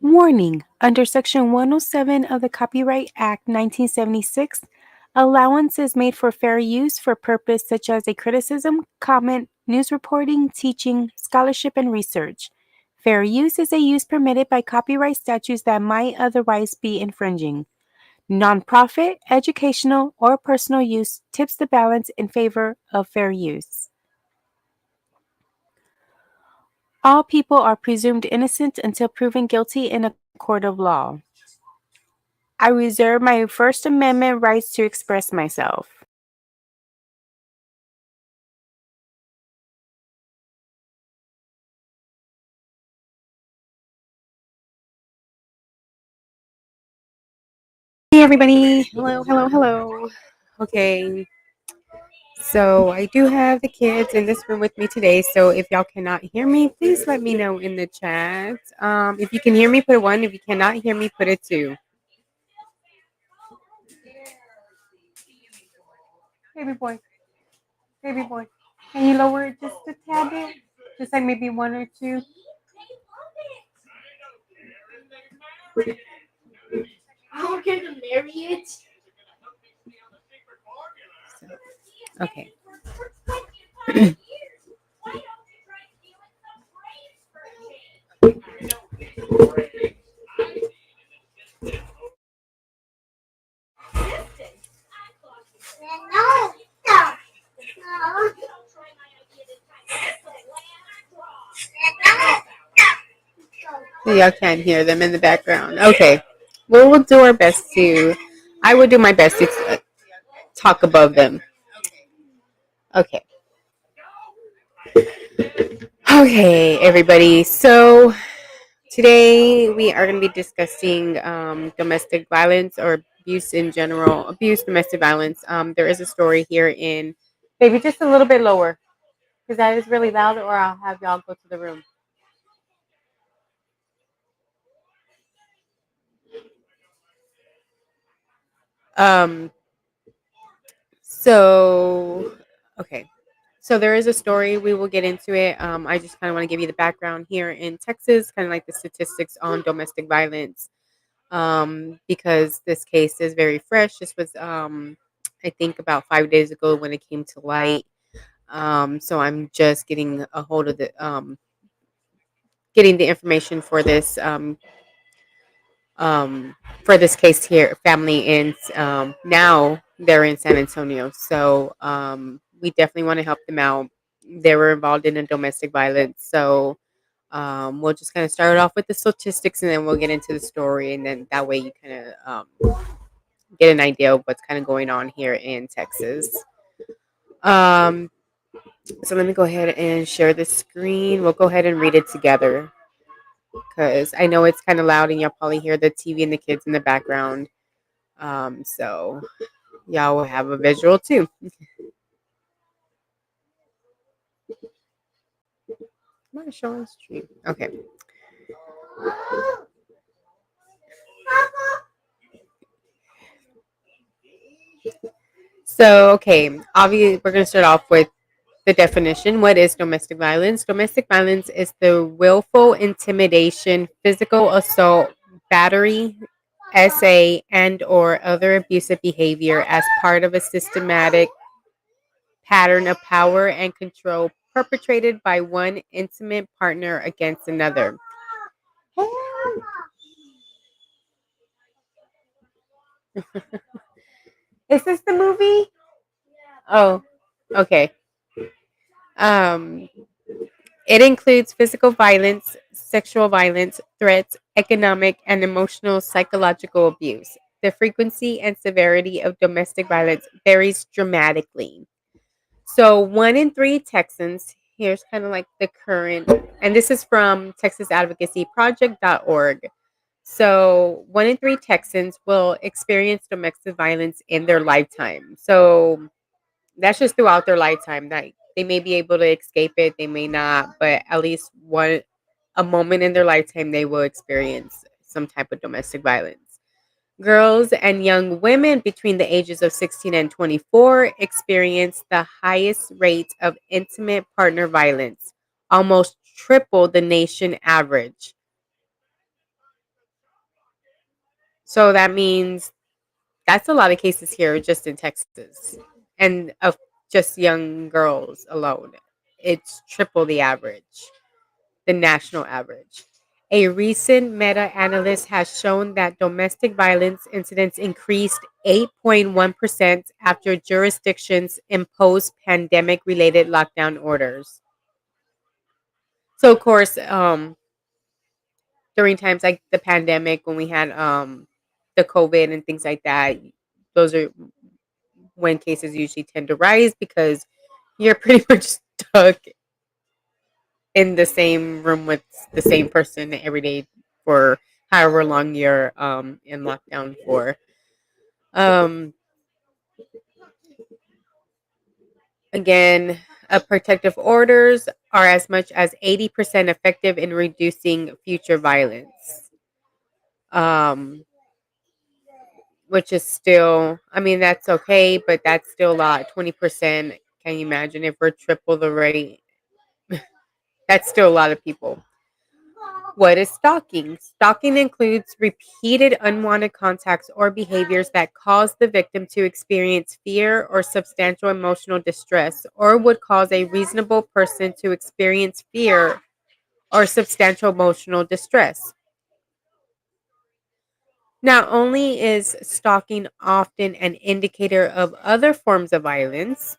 Warning: under Section 107 of the Copyright Act 1976, allowance is made for fair use for purpose such as a criticism, comment, news reporting, teaching, scholarship, and research. Fair use is a use permitted by copyright statutes that might otherwise be infringing. Nonprofit, educational, or personal use tips the balance in favor of fair use. All people are presumed innocent until proven guilty in a court of law. I reserve my First Amendment rights to express myself. Hey everybody. Hello, hello, hello. Okay. So I do have the kids in this room with me today. So if y'all cannot hear me, please let me know in the chat. If you can hear me, put a one. If you cannot hear me, put a two. Baby boy, baby boy. Can you lower it just a tad bit? Just like maybe one or two. How can I marry it? Okay. No, no, no. Y'all can't hear them in the background. Okay. Well, we'll do our best to. I will do my best to talk above them. Okay. Okay, everybody. So today we are going to be discussing domestic violence or abuse in general, abuse, domestic violence. There is a story here in, maybe just a little bit lower because that is really loud, or I'll have y'all go to the room. Um, so, okay. So there is a story. We will get into it. I just kind of want to give you the background here in Texas, kind of like the statistics on domestic violence, because this case is very fresh. This was, I think, about 5 days ago when it came to light. So I'm just getting a hold of the, getting the information for this case here, family in, now they're in San Antonio. So we definitely want to help them out. They were involved in a domestic violence. So we'll just kind of start off with the statistics and then we'll get into the story. And then that way you kind of get an idea of what's kind of going on here in Texas. Um, so let me go ahead and share the screen. We'll go ahead and read it together because I know it's kind of loud and you'll probably hear the TV and the kids in the background. So y'all will have a visual too. Am I showing stream? Okay. So, okay, obviously, we're going to start off with the definition. What is domestic violence? Domestic violence is the willful intimidation, physical assault, battery, SA, and or other abusive behavior as part of a systematic pattern of power and control perpetrated by one intimate partner against another. Is this the movie? Oh, okay. Um, it includes physical violence, sexual violence, threats, economic and emotional psychological abuse. The frequency and severity of domestic violence varies dramatically. So, 1 in 3 Texans, here's kind of like the current, and this is from TexasAdvocacyProject.org. So, 1 in 3 Texans will experience domestic violence in their lifetime. So, that's just throughout their lifetime. That they may be able to escape it, they may not, but at least one a moment in their lifetime they will experience some type of domestic violence. Girls and young women between the ages of 16 and 24 experience the highest rate of intimate partner violence, almost triple the nation average. So that means that's a lot of cases here just in Texas, and of just young girls alone. It's triple the average, the national average. A recent meta analysis has shown that domestic violence incidents increased 8.1% after jurisdictions imposed pandemic related lockdown orders. So, of course, during times like the pandemic when we had the COVID and things like that, those are when cases usually tend to rise because you're pretty much stuck in the same room with the same person every day for however long you're in lockdown for. Um, Again, protective orders are as much as 80% effective in reducing future violence. Um, which is still, I mean, that's okay, but that's still a lot. 20%. Can you imagine if we're triple the rate? That's still a lot of people. What is stalking? Stalking includes repeated unwanted contacts or behaviors that cause the victim to experience fear or substantial emotional distress, or would cause a reasonable person to experience fear or substantial emotional distress. Not only is stalking often an indicator of other forms of violence,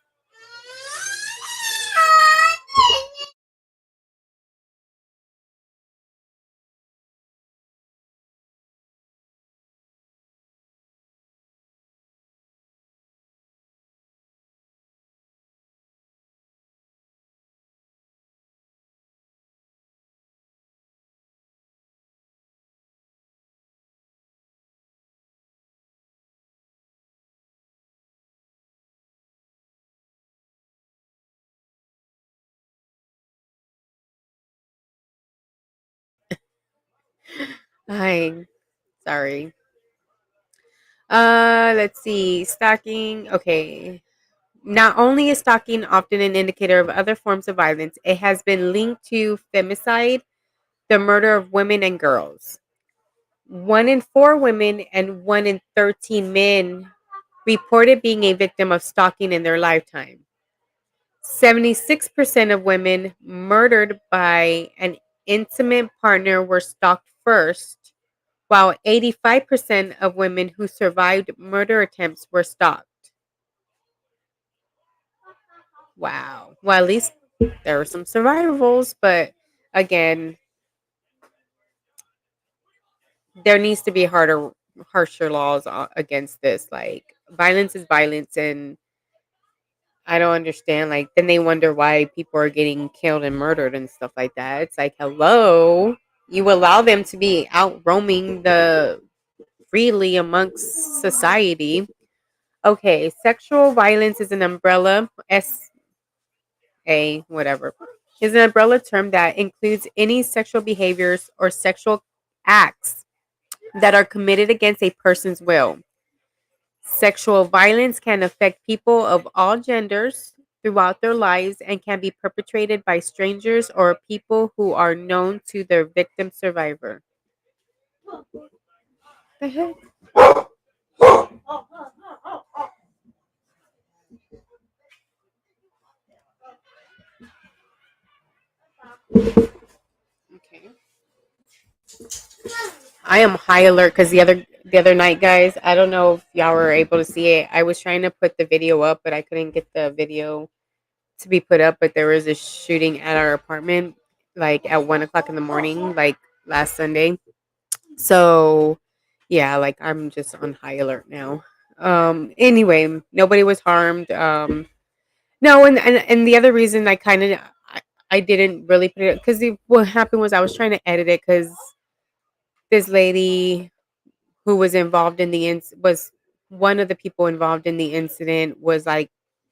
I sorry. Let's see. Stalking. Okay. Not only is stalking often an indicator of other forms of violence, it has been linked to femicide, the murder of women and girls. 1 in 4 women and 1 in 13 men reported being a victim of stalking in their lifetime. 76% of women murdered by an intimate partner were stalked first, while 85% of women who survived murder attempts were stalked. Wow. Well, at least there were some survivals, but again, there needs to be harsher laws against this. Like, violence is violence, and I don't understand. Like, then they wonder why people are getting killed and murdered and stuff like that. It's like, hello, you allow them to be out roaming the freely amongst society. Okay, sexual violence is an umbrella. Whatever, is an umbrella term that includes any sexual behaviors or sexual acts that are committed against a person's will. Sexual violence can affect people of all genders throughout their lives and can be perpetrated by strangers or people who are known to their victim survivor. The heck? Okay. I am high alert because the other night, guys. I don't know if y'all were able to see it. I was trying to put the video up, but I couldn't get the video to be put up. But there was a shooting at our apartment, like at 1 o'clock in the morning, like last Sunday. So yeah, like I'm just on high alert now. Anyway, nobody was harmed. No, and the other reason I didn't really put it because what happened was I was trying to edit it because this lady who was involved in was one of the people involved in the incident was like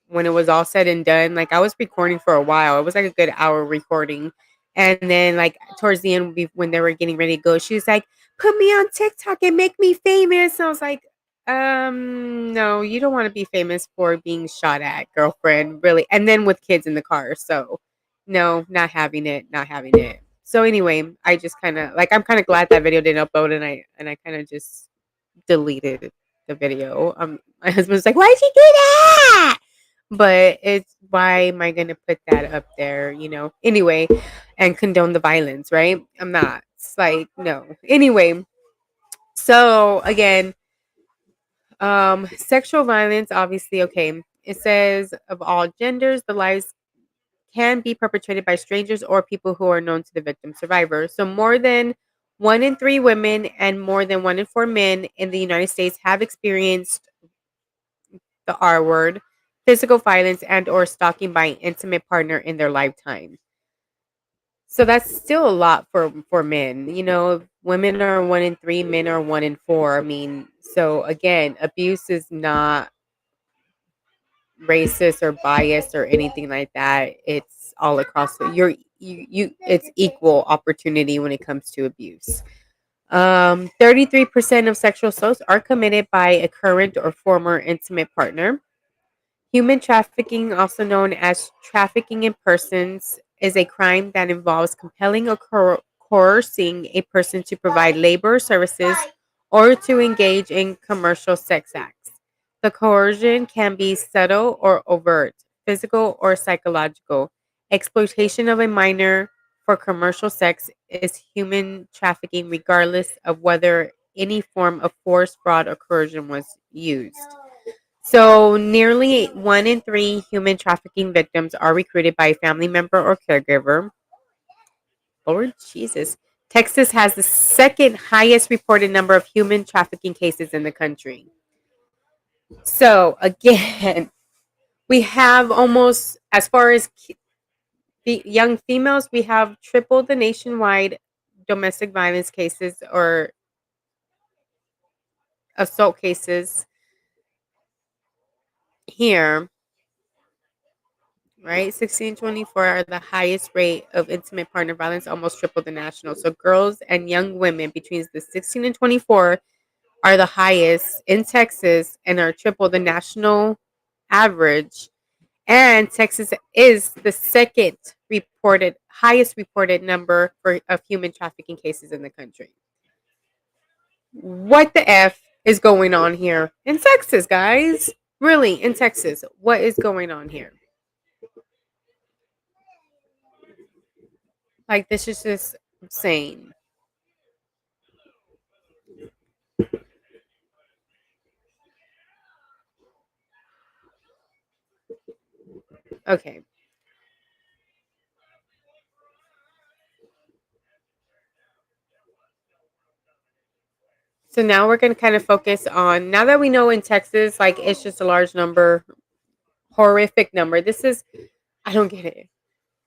when it was all said and done, like I was recording for a while. It was like a good hour recording. And then like towards the end when they were getting ready to go, she was like, "Put me on TikTok and make me famous." And I was like, no, you don't want to be famous for being shot at, girlfriend, really. And then with kids in the car. So no, not having it, not having it. So anyway, I just kind of like I'm kind of glad that video didn't upload, and I kind of just deleted the video. My husband's like, "Why'd you do that?" But it's why am I gonna put that up there? Anyway, and condone the violence, right? I'm not. It's like no. Anyway, so again, sexual violence, obviously, okay. It says of all genders, the lives can be perpetrated by strangers or people who are known to the victim survivor. So more than 1 in 3 women and more than 1 in 4 men in the United States have experienced the R word, physical violence and or stalking by an intimate partner in their lifetime. So that's still a lot for men. Women are 1 in 3, men are 1 in 4. I mean, so again, abuse is not racist or biased or anything like that. It's all across it's equal opportunity when it comes to abuse. 33% of sexual assaults are committed by a current or former intimate partner. Human trafficking, also known as trafficking in persons, is a crime that involves compelling or coercing a person to provide labor, services, or to engage in commercial sex acts. The coercion can be subtle or overt, physical or psychological. Exploitation of a minor for commercial sex is human trafficking, regardless of whether any form of force, fraud, or coercion was used. So, nearly 1 in 3 human trafficking victims are recruited by a family member or caregiver. Lord Jesus. Texas has the second highest reported number of human trafficking cases in the country. So, again, we have almost, as far as the young females, we have triple the nationwide domestic violence cases or assault cases here. Right? 16-24 are the highest rate of intimate partner violence, almost triple the national. So girls and young women between the 16 and 24 are the highest in Texas and are triple the national average. And Texas is the second highest reported number of human trafficking cases in the country. What the F is going on here in Texas, guys? Really, in Texas, what is going on here? Like, this is just insane. Okay. So now we're going to kind of focus on, now that we know in Texas, like, it's just a large number, horrific number. I don't get it.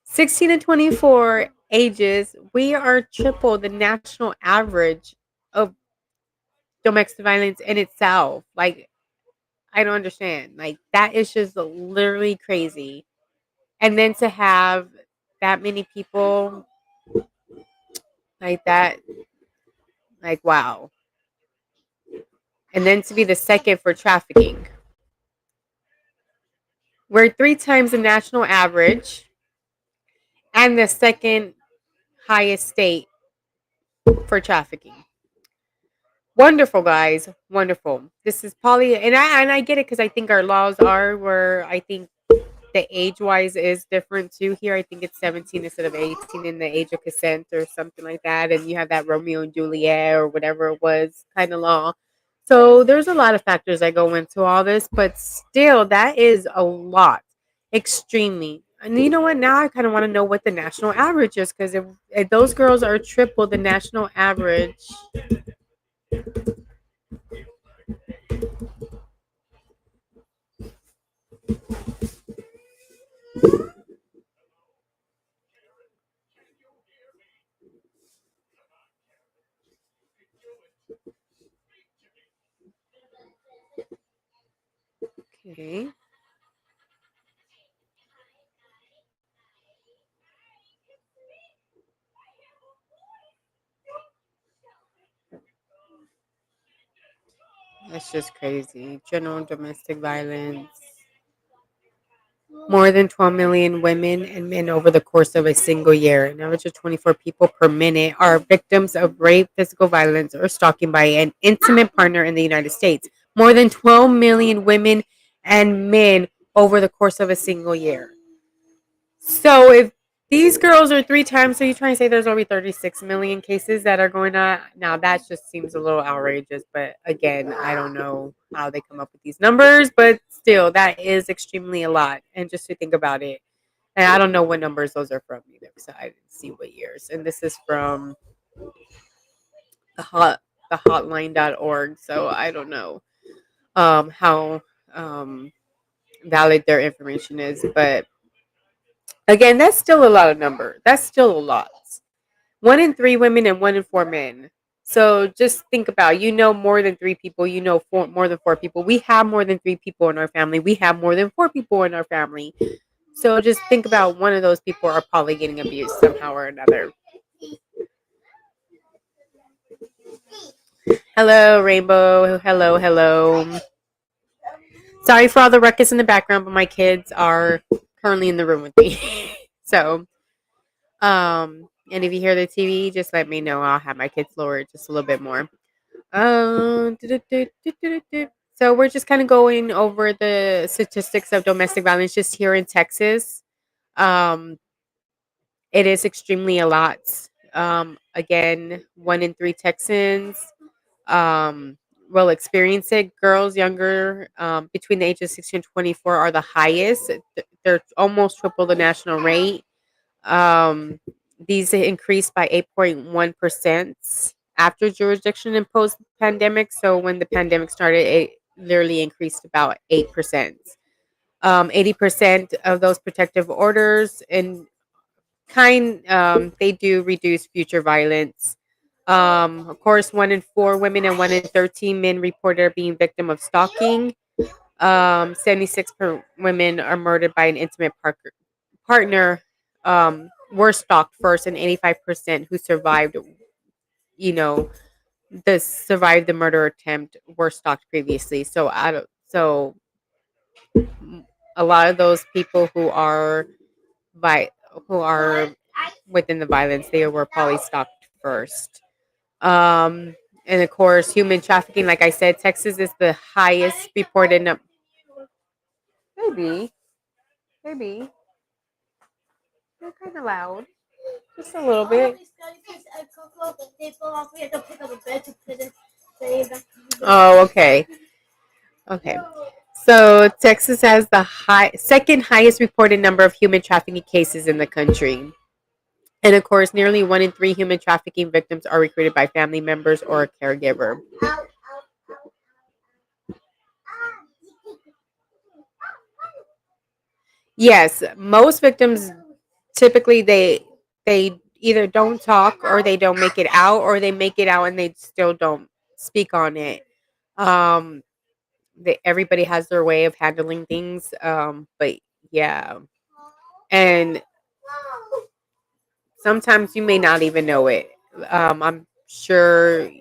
16 to 24 ages, we are triple the national average of domestic violence in itself. Like, I don't understand. Like, that is just literally crazy. And then to have that many people like that, like, wow. And then to be the second for trafficking. We're 3 times the national average and the second highest state for trafficking. Wonderful, guys. Wonderful. This is Polly, and I get it because I think our laws are where I think the age wise is different too. Here, I think it's 17 instead of 18 in the age of consent or something like that, and you have that Romeo and Juliet or whatever it was kind of law. So there's a lot of factors that go into all this, but still, that is a lot, extremely. And you know what? Now I kind of want to know what the national average is because if those girls are triple the national average. Okay. That's just crazy. General domestic violence. More than 12 million women and men over the course of a single year. An average of 24 people per minute are victims of rape, physical violence, or stalking by an intimate partner in the United States. More than 12 million women and men over the course of a single year. So if these girls are three times, so you're trying to say there's only 36 million cases that are going on. Now that just seems a little outrageous, but again, I don't know how they come up with these numbers, but still, that is extremely a lot. And just to think about it, and I don't know what numbers those are from either, so I didn't see what years. And this is from the hotline.org, so I don't know how valid their information is, but again, that's still a lot of number. That's still a lot. 1 in 3 women and 1 in 4 men. So just think about, more than 3 people, more than 4 people. We have more than 3 people in our family. We have more than 4 people in our family. So just think about one of those people are probably getting abused somehow or another. Hello, Rainbow. Hello, hello. Sorry for all the ruckus in the background, but my kids are currently in the room with me. So, and if you hear the TV, just let me know. I'll have my kids lower it just a little bit more. So we're just kind of going over the statistics of domestic violence just here in Texas. Um, it is extremely a lot. Again, 1 in 3 Texans will experience it. Girls younger between the ages of 16 and 24 are the highest. They're almost triple the national rate. Um, these increased by 8.1% after jurisdiction imposed pandemic. So when the pandemic started, it literally increased about 8%. 80% of those protective orders and they do reduce future violence. Of course, 1 in 4 women and 1 in 13 men reported being victim of stalking. 76 per women are murdered by an intimate partner. Were stalked first, and 85% who survived, you know, survived the murder attempt were stalked previously. So a lot of those people who are who are within the violence, they were probably stalked first. And of course, human trafficking. Like I said, Texas is the highest reported number. Maybe, maybe they're kind of loud, just a little bit. Oh, okay. Okay. So Texas has the second highest reported number of human trafficking cases in the country. And of course, nearly 1 in 3 human trafficking victims are recruited by family members or a caregiver. Yes, most victims typically they either don't talk or they don't make it out, or they make it out and they still don't speak on it. Um, everybody has their way of handling things, but yeah, and sometimes you may not even know it. I'm sure.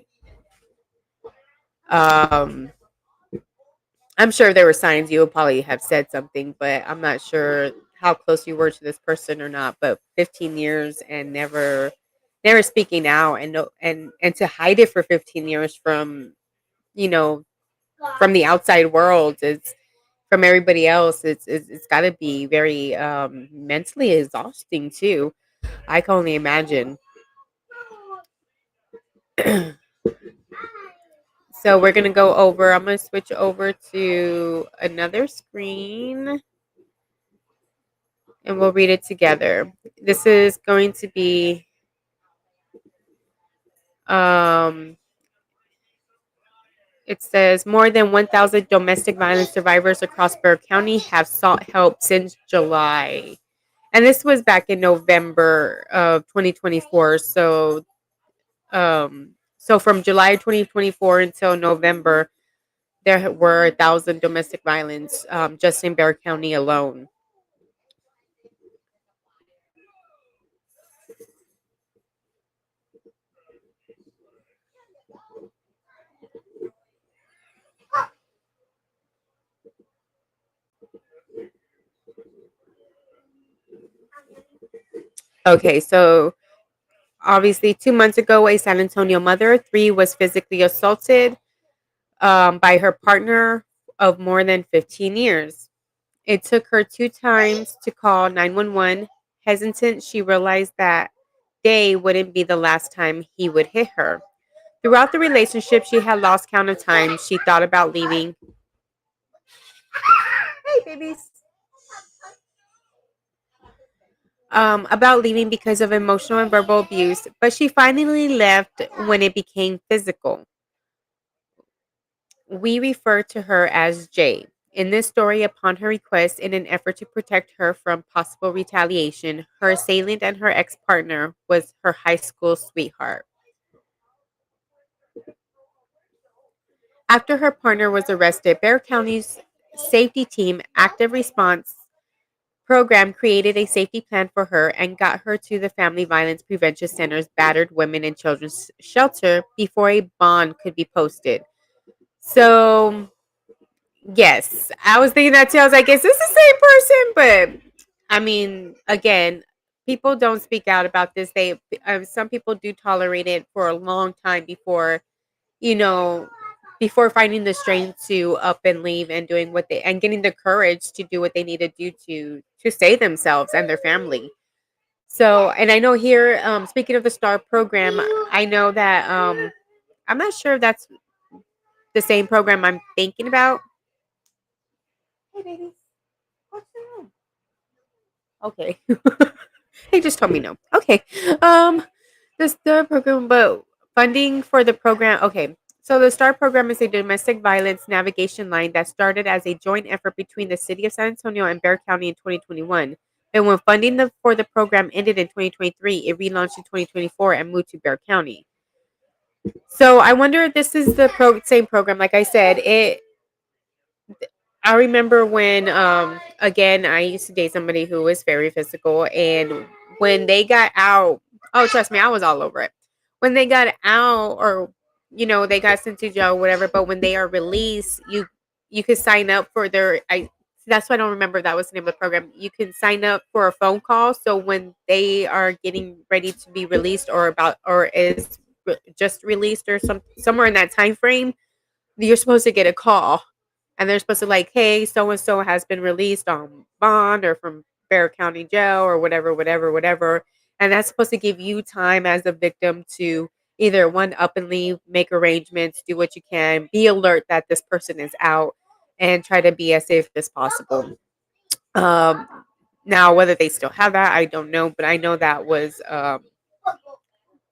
Um, I'm sure there were signs you would probably have said something, but I'm not sure how close you were to this person or not. But 15 years and never speaking out, and no, and to hide it for 15 years from you know from the outside world, it's from everybody else. It's got to be very mentally exhausting too. I can only imagine. So we're gonna go over. I'm gonna switch over to another screen, and we'll read it together. This is going to be um, it says more than 1,000 domestic violence survivors across Bexar County have sought help since July. And this was back in November of 2024. So from July 2024 until November, there were 1,000 domestic violence just in Bexar County alone. Okay, so obviously 2 months ago, a San Antonio mother of three was physically assaulted by her partner of more than 15 years. It took her 2 times to call 911. Hesitant, she realized that day wouldn't be the last time he would hit her. Throughout the relationship, she had lost count of times she thought about leaving. Hey, babies. About leaving because of emotional and verbal abuse, but she finally left when it became physical. We refer to her as Jay. In this story, upon her request, in an effort to protect her from possible retaliation, her assailant and her ex partner was her high school sweetheart. After her partner was arrested, Bear County's safety team, Active Response Program, created a safety plan for her and got her to the Family Violence Prevention Center's Battered Women and Children's Shelter before a bond could be posted. So, yes, I was thinking that too. I was like, is this the same person? But I mean, again, people don't speak out about this. Some people do tolerate it for a long time before, you know, before finding the strength to up and leave and doing what they and getting the courage to do what they need to do to save themselves and their family. So, and I know here, speaking of the STAR program, I know that I'm not sure if that's the same program I'm thinking about. Hey, baby, what's wrong? Okay. They just told me no. Okay. Um, the STAR program, but funding for the program. Okay. So the STAR program is a domestic violence navigation line that started as a joint effort between the city of San Antonio and Bexar County in 2021. And when funding for the program ended in 2023, it relaunched in 2024 and moved to Bexar County. So I wonder if this is the same program. Like I said, I remember when, again, I used to date somebody who was very physical, and when they got out, oh, trust me, I was all over it. When they got out, or they got sent to jail, or whatever. But when they are released, you could sign up for their. That's why I don't remember if that was the name of the program. You can sign up for a phone call, so when they are getting ready to be released, or is just released, or somewhere in that time frame, you're supposed to get a call, and they're supposed to like, hey, so and so has been released on bond or from Bear County Jail or whatever, whatever, whatever. And that's supposed to give you time as a victim to either one, up and leave, make arrangements, do what you can, be alert that this person is out, and try to be as safe as possible. Um, Now, whether they still have that, I don't know, but I know that was,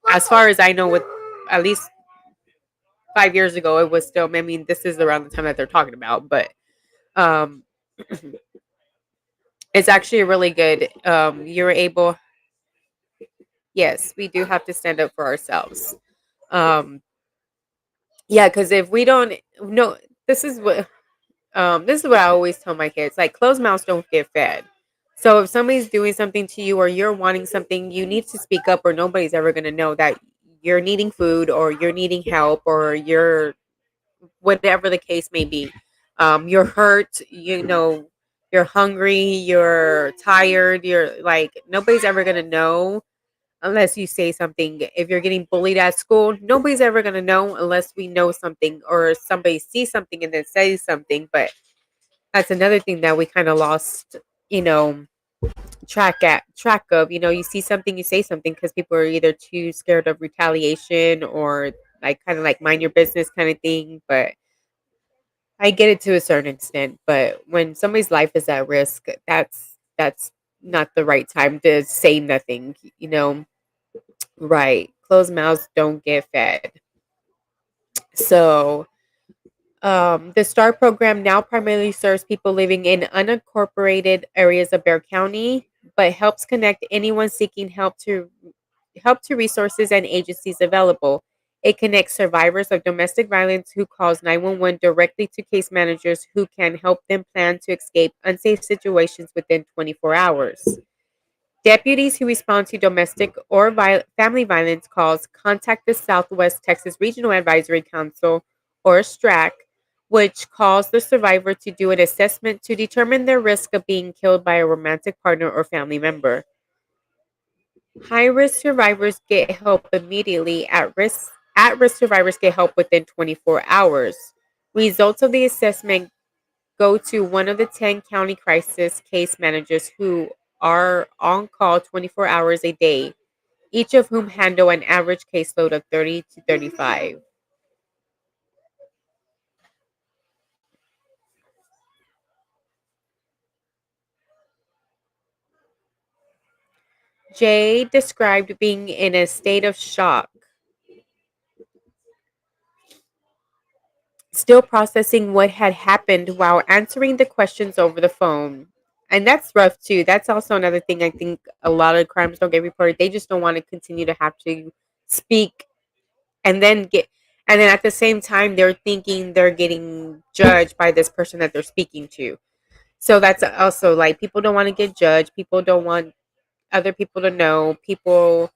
as far as I know, with at least 5 years ago, it was still. I mean, this is around the time that they're talking about, but um, it's actually really good. You're able. Yes, we do have to stand up for ourselves. Um, yeah, because if we don't, no, this is what this is what I always tell my kids. Like, closed mouths don't get fed. So if somebody's doing something to you, or you're wanting something, you need to speak up, or nobody's ever going to know that you're needing food, or you're needing help, or you're whatever the case may be. You're hurt, you're hungry, you're tired, you're like, nobody's ever going to know unless you say something. If you're getting bullied at school, nobody's ever going to know unless we know something, or somebody sees something and then says something. But that's another thing that we kind of lost, you know, track of. You see something, you say something, because people are either too scared of retaliation, or like kind of like mind your business kind of thing. But I get it to a certain extent, but when somebody's life is at risk, that's not the right time to say nothing, right? Closed mouths don't get fed. So, the STAR program now primarily serves people living in unincorporated areas of Bear County, but helps connect anyone seeking help to resources and agencies available. It connects survivors of domestic violence who calls 911 directly to case managers who can help them plan to escape unsafe situations within 24 hours. Deputies who respond to domestic or family violence calls contact the Southwest Texas Regional Advisory Council, or STRAC, which calls the survivor to do an assessment to determine their risk of being killed by a romantic partner or family member. High-risk survivors get help immediately. At risk survivors get help within 24 hours. Results of the assessment go to one of the 10 county crisis case managers who are on call 24 hours a day, each of whom handle an average caseload of 30 to 35. Jay described being in a state of shock, still processing what had happened while answering the questions over the phone. And that's rough too. That's also another thing I think a lot of crimes don't get reported. They just don't want to continue to have to speak and then get and then at the same time they're thinking they're getting judged by this person that they're speaking to. So that's also like people don't want to get judged. People don't want other people to know. People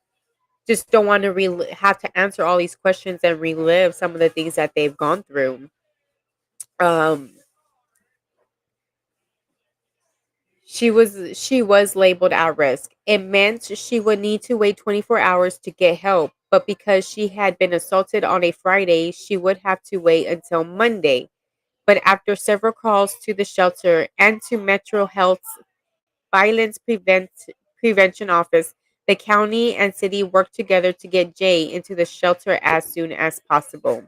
just don't want to have to answer all these questions and relive some of the things that they've gone through. Um, she was labeled at risk. It meant she would need to wait 24 hours to get help, but because she had been assaulted on a Friday, she would have to wait until Monday. But after several calls to the shelter and to Metro Health's prevention office, the county and city worked together to get Jay into the shelter as soon as possible.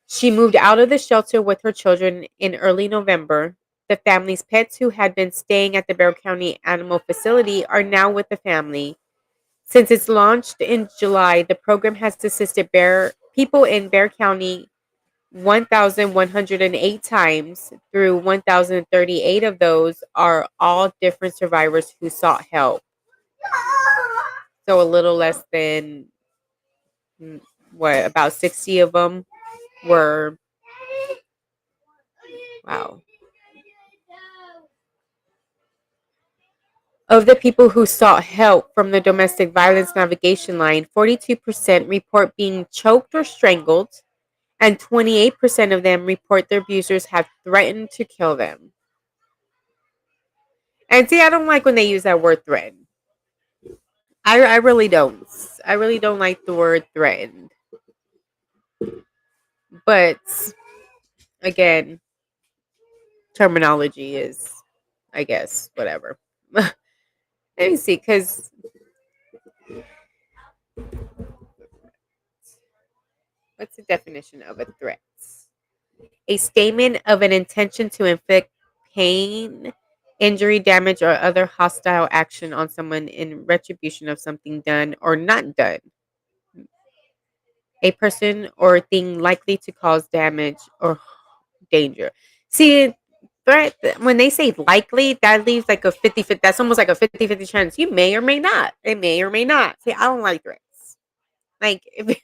She moved out of the shelter with her children in early November. The family's pets who had been staying at the Bexar County Animal Facility are now with the family. Since its launched in July, the program has assisted people in Bexar County 1,108 times. Through 1,038 of those are all different survivors who sought help. So a little less than about 60 of them were, wow. Of the people who sought help from the domestic violence navigation line, 42% report being choked or strangled, and 28% of them report their abusers have threatened to kill them. And see, I don't like when they use that word threatened. I really don't. I really don't like the word threatened. But again, terminology is, I guess, whatever. Let me see, because what's the definition of a threat? A statement of an intention to inflict pain, injury, damage, or other hostile action on someone in retribution of something done or not done. A person or thing likely to cause damage or danger. See, threat, when they say likely, that leaves like a 50-50. That's almost like a 50-50 chance. You may or may not. It may or may not. See, I don't like threats. Like, if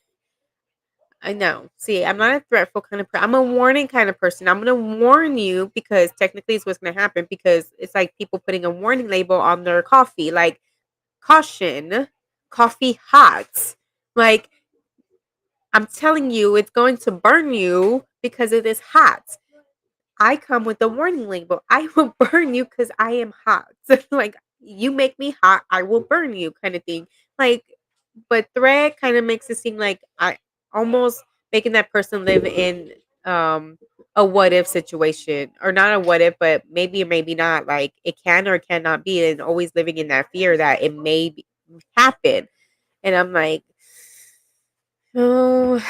I know. See, I'm not a threatful kind of person. I'm a warning kind of person. I'm going to warn you because technically it's what's going to happen, because it's like people putting a warning label on their coffee, like caution, coffee hot. Like, I'm telling you, it's going to burn you because it is hot. I come with a warning label. I will burn you because I am hot. Like, you make me hot, I will burn you, kind of thing. Like, but threat kind of makes it seem like I almost making that person live in a what if situation, or not a what if, but maybe or maybe not. Like, it can or cannot be, and always living in that fear that it may happen. And I'm like, oh,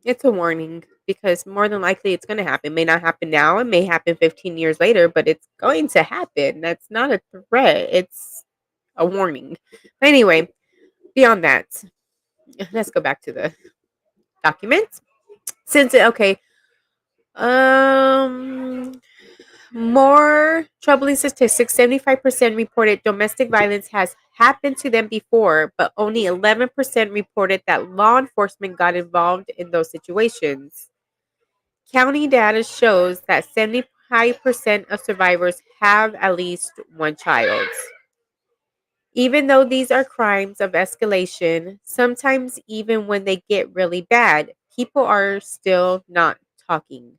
it's a warning, because more than likely it's going to happen. It may not happen now. It may happen 15 years later, but it's going to happen. That's not a threat. It's a warning. But anyway, beyond that, let's go back to the document. Okay, um, more troubling statistics. 75% reported domestic violence has happened to them before, but only 11% reported that law enforcement got involved in those situations. County data shows that 75% of survivors have at least one child. Even though these are crimes of escalation, sometimes even when they get really bad, people are still not talking,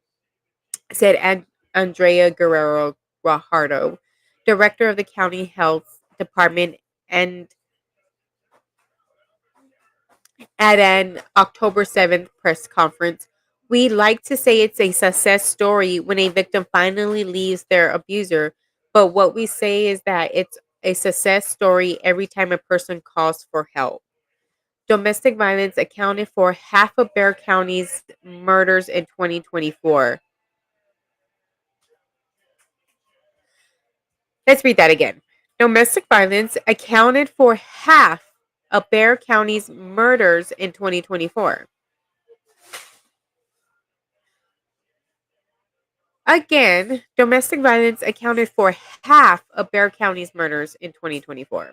said Andrea Guerrero Guajardo, director of the county health department and at an October 7th press conference. We like to say it's a success story when a victim finally leaves their abuser, but what we say is that it's a success story every time a person calls for help. Domestic violence accounted for half of Bexar County's murders in 2024. Let's read that again. Domestic violence accounted for half of Bexar County's murders in 2024. Again, domestic violence accounted for half of Bexar County's murders in 2024.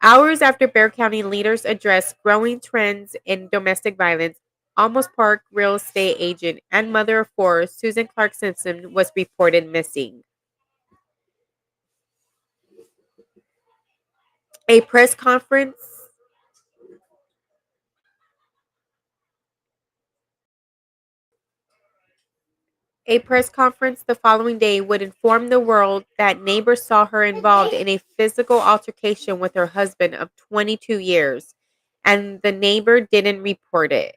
Hours after Bexar County leaders addressed growing trends in domestic violence, Almost Park real estate agent and mother of four, Susan Clark Simpson, was reported missing. A press conference A press conference the following day would inform the world that neighbors saw her involved in a physical altercation with her husband of 22 years, and the neighbor didn't report it.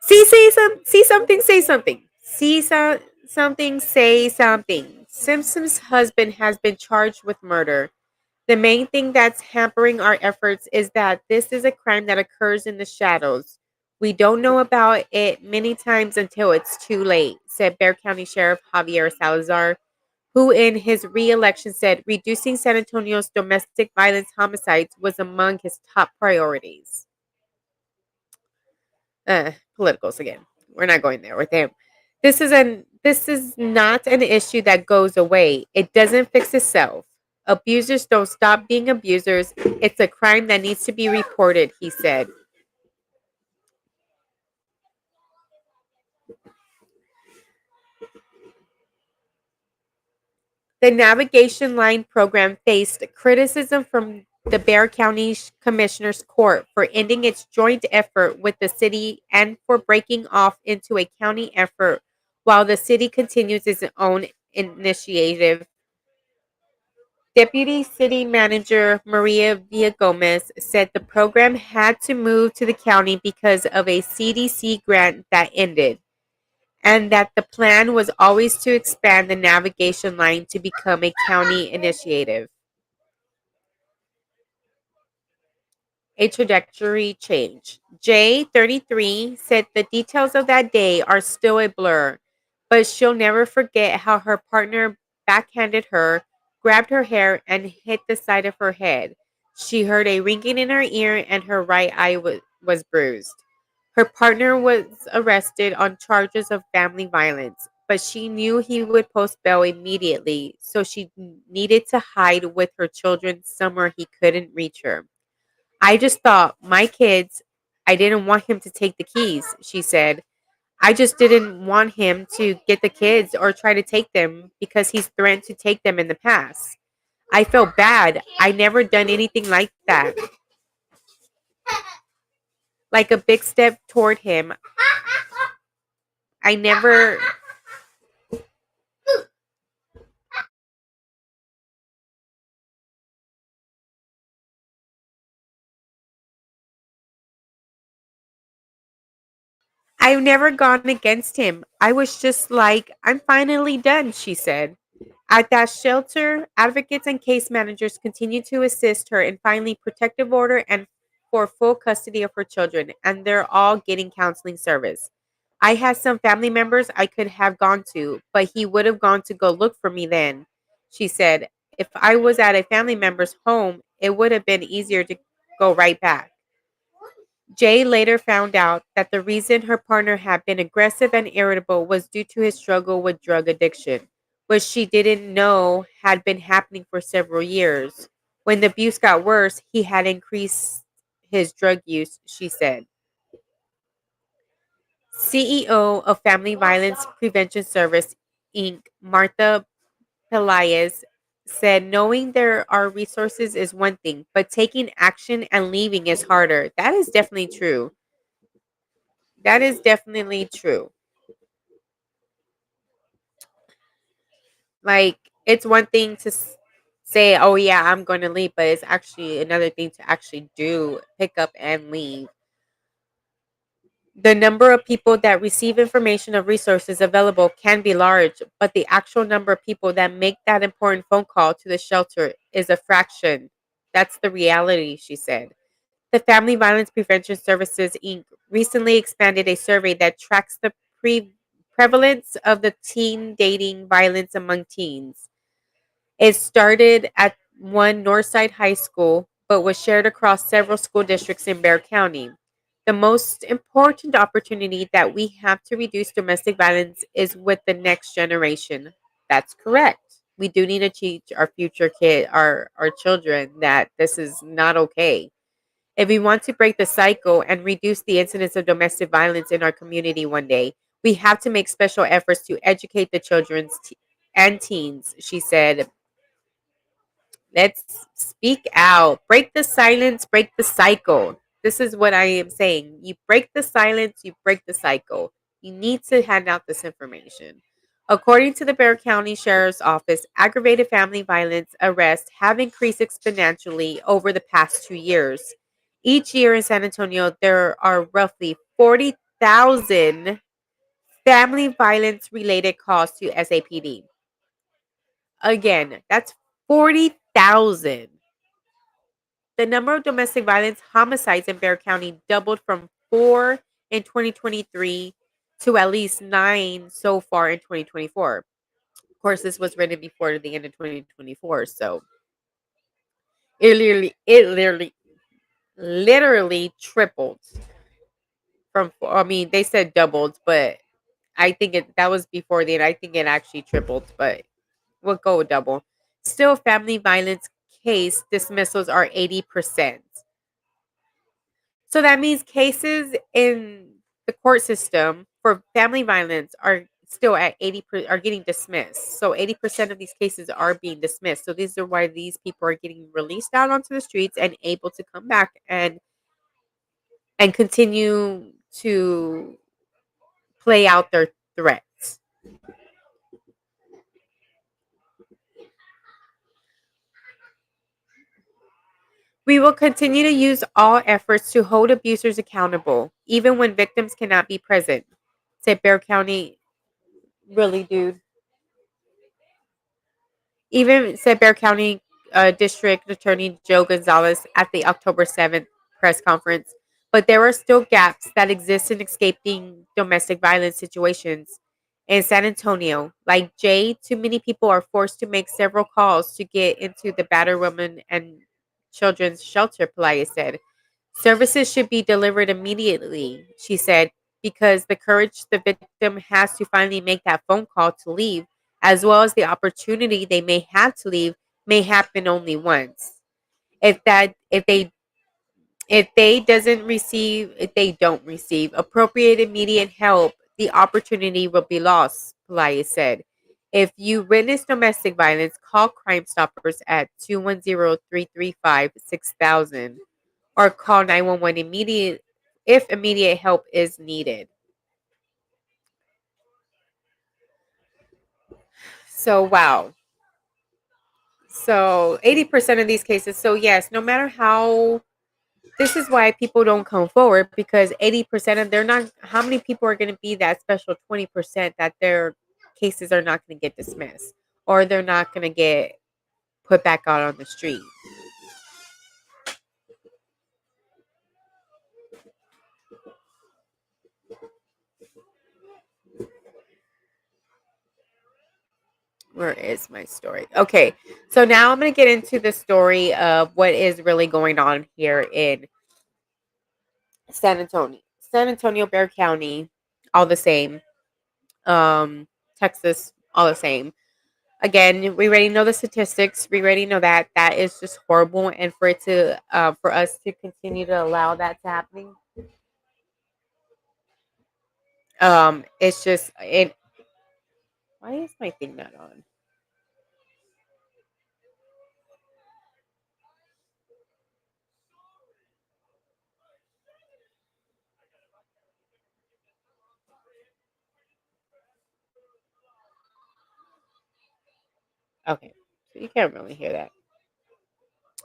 See something, say something. Something, say something. Simpson's husband has been charged with murder. The main thing that's hampering our efforts is that this is a crime that occurs in the shadows. We don't know about it many times until it's too late, said Bexar County Sheriff Javier Salazar, who in his re-election said reducing San Antonio's domestic violence homicides was among his top priorities. Politicals again. We're not going there with him. This is not an issue that goes away. It doesn't fix itself. Abusers don't stop being abusers. It's a crime that needs to be reported, he said. The Navigation Line program faced criticism from the Bexar County Commissioner's Court for ending its joint effort with the city and for breaking off into a county effort while the city continues its own initiative. Deputy City Manager Maria Villagomez said the program had to move to the county because of a CDC grant that ended, and that the plan was always to expand the navigation line to become a county initiative. A trajectory change. J33 said the details of that day are still a blur, but she'll never forget how her partner backhanded her, grabbed her hair, and hit the side of her head. She heard a ringing in her ear and her right eye was bruised. Her partner was arrested on charges of family violence, but she knew he would post bail immediately, so she needed to hide with her children somewhere he couldn't reach her. I just thought, my kids, I didn't want him to take the keys, she said. I just didn't want him to get the kids or try to take them because he's threatened to take them in the past. I felt bad. I never done anything like that. Like a big step toward him. I never I've never gone against him. I was just like, I'm finally done, she said. At that shelter, advocates and case managers continue to assist her in finding protective order and for full custody of her children, and they're all getting counseling service. I had some family members I could have gone to, but he would have gone to go look for me then, she said. If I was at a family member's home, it would have been easier to go right back. Jay later found out that the reason her partner had been aggressive and irritable was due to his struggle with drug addiction, which she didn't know had been happening for several years. When the abuse got worse, he had increased his drug use, she said. CEO of Family Violence Prevention Service, Inc., Martha Pelaez, said knowing there are resources is one thing, but taking action and leaving is harder. That is definitely true. That is definitely true. Like, it's one thing to say, oh, yeah, I'm going to leave, but it's actually another thing to actually do, pick up and leave. The number of people that receive information of resources available can be large, but the actual number of people that make that important phone call to the shelter is a fraction. That's the reality, she said. The Family Violence Prevention Services, Inc. recently expanded a survey that tracks the prevalence of the teen dating violence among teens. It started at one Northside High School, but was shared across several school districts in Bexar County. The most important opportunity that we have to reduce domestic violence is with the next generation. That's correct. We do need to teach our future our children that this is not okay. If we want to break the cycle and reduce the incidence of domestic violence in our community one day, we have to make special efforts to educate the children and teens, she said. Let's speak out. Break the silence, break the cycle. This is what I am saying. You break the silence, you break the cycle. You need to hand out this information. According to the Bexar County Sheriff's Office, aggravated family violence arrests have increased exponentially over the past 2 years. Each year in San Antonio, there are roughly 40,000 family violence related calls to SAPD. Again, that's 40,000. The number of domestic violence homicides in Bexar County doubled from 4 in 2023 to at least 9 so far in 2024. Of course, this was written before the end of 2024, so it literally tripled from. I mean, they said doubled, but I think that was before the end. I think it actually tripled, but we'll go double. Still, family violence case dismissals are 80%. So that means cases in the court system for family violence are still at are getting dismissed. So 80% of these cases are being dismissed. So these are why these people are getting released out onto the streets and able to come back and continue to play out their threats. We will continue to use all efforts to hold abusers accountable, even when victims cannot be present, said Bexar County. Really, dude. Even said Bexar County District Attorney Joe Gonzalez at the October 7th press conference. But there are still gaps that exist in escaping domestic violence situations in San Antonio. Like Jay, too many people are forced to make several calls to get into the battered women and children's shelter, Pelaya said. Services should be delivered immediately, she said, because the courage the victim has to finally make that phone call to leave, as well as the opportunity they may have to leave, may happen only once. If they don't receive appropriate immediate help, the opportunity will be lost, Pelaya said. If you witness domestic violence, call Crime Stoppers at 210-335-6000 or call 911 if immediate help is needed. So wow. So 80% of these cases. So yes, no matter how, this is why people don't come forward, because 80% of, they're not, how many people are going to be that special 20% that their cases are not going to get dismissed or they're not going to get put back out on the street. Where is my story? Okay, so now I'm going to get into the story of what is really going on here in San Antonio, Bexar County, all the same. Texas, all the same. Again, we already know the statistics. We already know that that is just horrible, and for us to continue to allow that to happening, it's just it. Why is my thing not on? Okay, so you can't really hear that.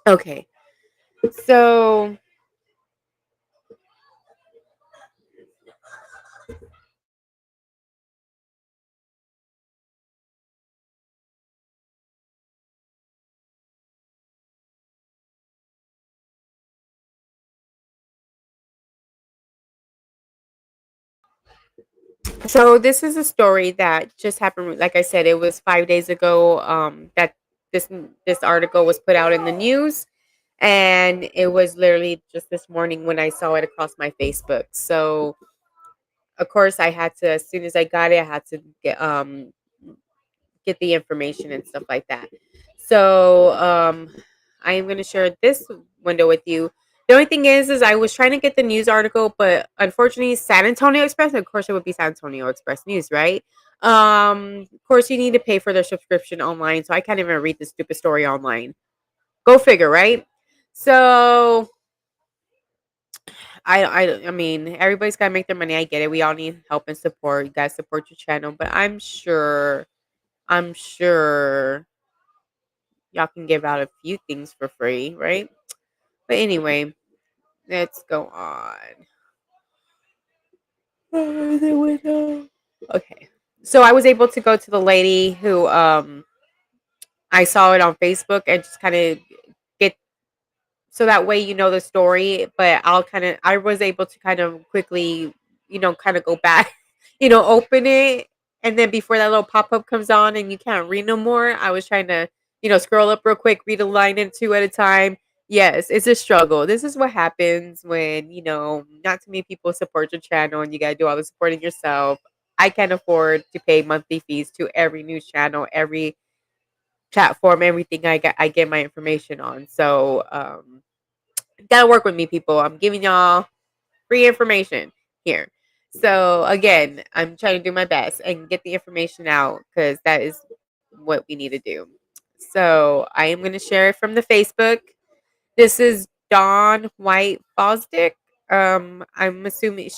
Okay. So this is a story that just happened. Like I said, it was 5 days ago. That this article was put out in the news, and it was literally just this morning when I saw it across my Facebook. So of course, I had to, as soon as I got it, I had to get the information and stuff like that. So I am going to share this window with you. The only thing is I was trying to get the news article, but unfortunately, San Antonio Express. Of course, it would be San Antonio Express News, right? Of course, you need to pay for their subscription online, so I can't even read the stupid story online. Go figure, right? So I mean, everybody's got to make their money. I get it. We all need help and support. You guys support your channel, but I'm sure y'all can give out a few things for free, right? But anyway, let's go on. The window. Okay. So I was able to go to the lady who I saw it on Facebook and just kind of get, so that way you know the story, but I was able to kind of quickly, kind of go back, open it, and then before that little pop-up comes on and you can't read no more, I was trying to, scroll up real quick, read a line and two at a time. Yes, it's a struggle. This is what happens when, not too many people support your channel and you got to do all the supporting yourself. I can't afford to pay monthly fees to every news channel, every platform, everything I get my information on. So, gotta work with me, people. I'm giving y'all free information here. So again, I'm trying to do my best and get the information out because that is what we need to do. So I am going to share it from the Facebook. This is Dawn White Fosdick. I'm assuming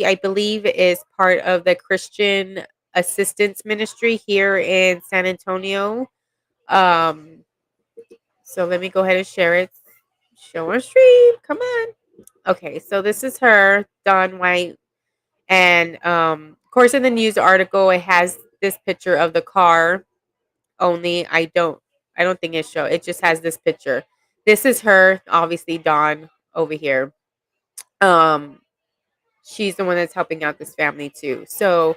I believe, is part of the Christian Assistance Ministry here in San Antonio. Um, so let me go ahead and share it. Show on stream. Come on. Okay, so this is her, Dawn White, and of course, in the news article, it has this picture of the car. Only I don't think it show. It just has this picture. This is her, obviously Dawn over here. Um, she's the one that's helping out this family too. So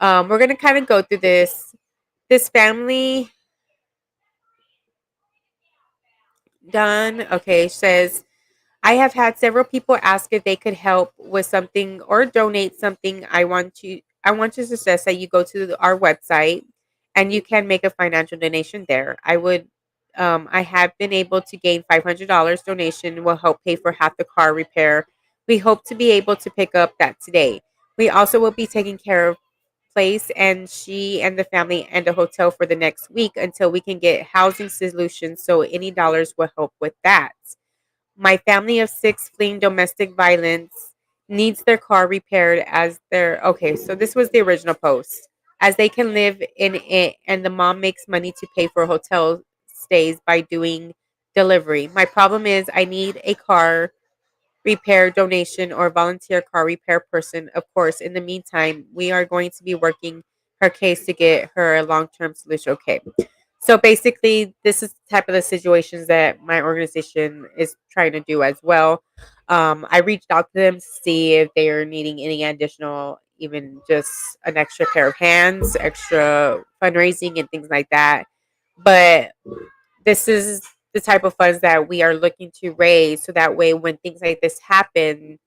we're gonna kind of go through this. This family, Dawn, okay, says, I have had several people ask if they could help with something or donate something. I want to suggest that you go to our website and you can make a financial donation there. I have been able to gain $500 donation will help pay for half the car repair. We hope to be able to pick up that today. We also will be taking care of place and she and the family and a hotel for the next week until we can get housing solutions. So any dollars will help with that. My family of six fleeing domestic violence needs their car repaired as their okay, so this was the original post. As they can live in it and the mom makes money to pay for hotel stays by doing delivery. My problem is I need a car repair donation or volunteer car repair person. Of course, in the meantime, we are going to be working her case to get her a long-term solution. Okay. So basically, this is the type of the situations that my organization is trying to do as well. I reached out to them to see if they are needing any additional, even just an extra pair of hands, extra fundraising, and things like that. But this is the type of funds that we are looking to raise so that way when things like this happen,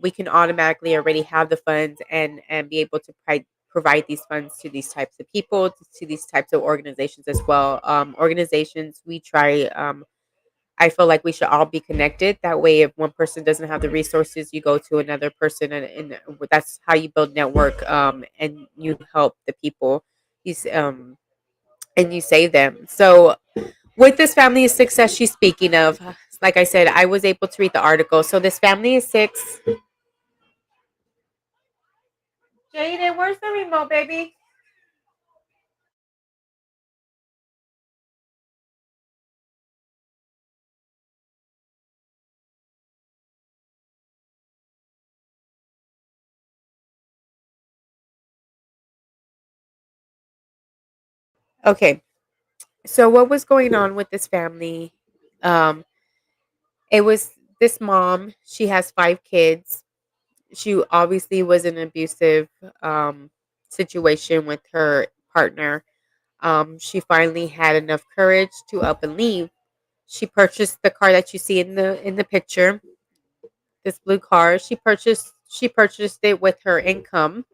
we can automatically already have the funds and be able to provide these funds to these types of people, to these types of organizations as well. Organizations we try, I feel like we should all be connected. That way, if one person doesn't have the resources, you go to another person, and that's how you build network, and you help the people. And you save them. So with this family of six that she's speaking of, like I said, I was able to read the article. So this family is six. Jaden, where's the remote, baby? Okay. So what was going on with this family? Um, it was this mom. She has 5 kids. She obviously was in an abusive um, situation with her partner. She finally had enough courage to up and leave. She purchased the car that you see in the picture. This blue car. She purchased it with her income,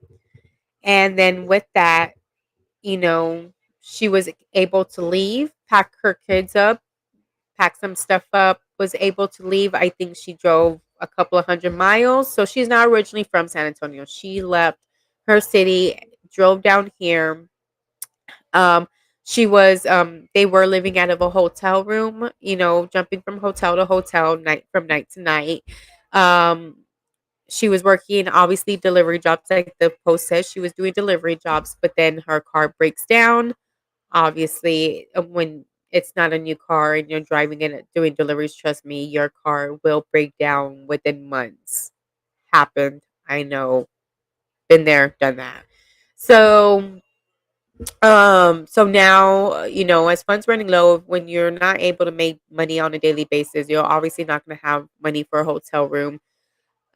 and then with that, you know, she was able to leave, pack her kids up, pack some stuff up, was able to leave. I think she drove a couple of 100 miles. So she's not originally from San Antonio. She left her city, drove down here. Um, they were living out of a hotel room, jumping from hotel to hotel, night to night. Um, she was working obviously delivery jobs, like the post says. She was doing delivery jobs, but then her car breaks down. Obviously, when it's not a new car and you're driving it doing deliveries, trust me, your car will break down within months. Happened. I know. Been there, done that. So so now, as funds running low, when you're not able to make money on a daily basis, you're obviously not going to have money for a hotel room.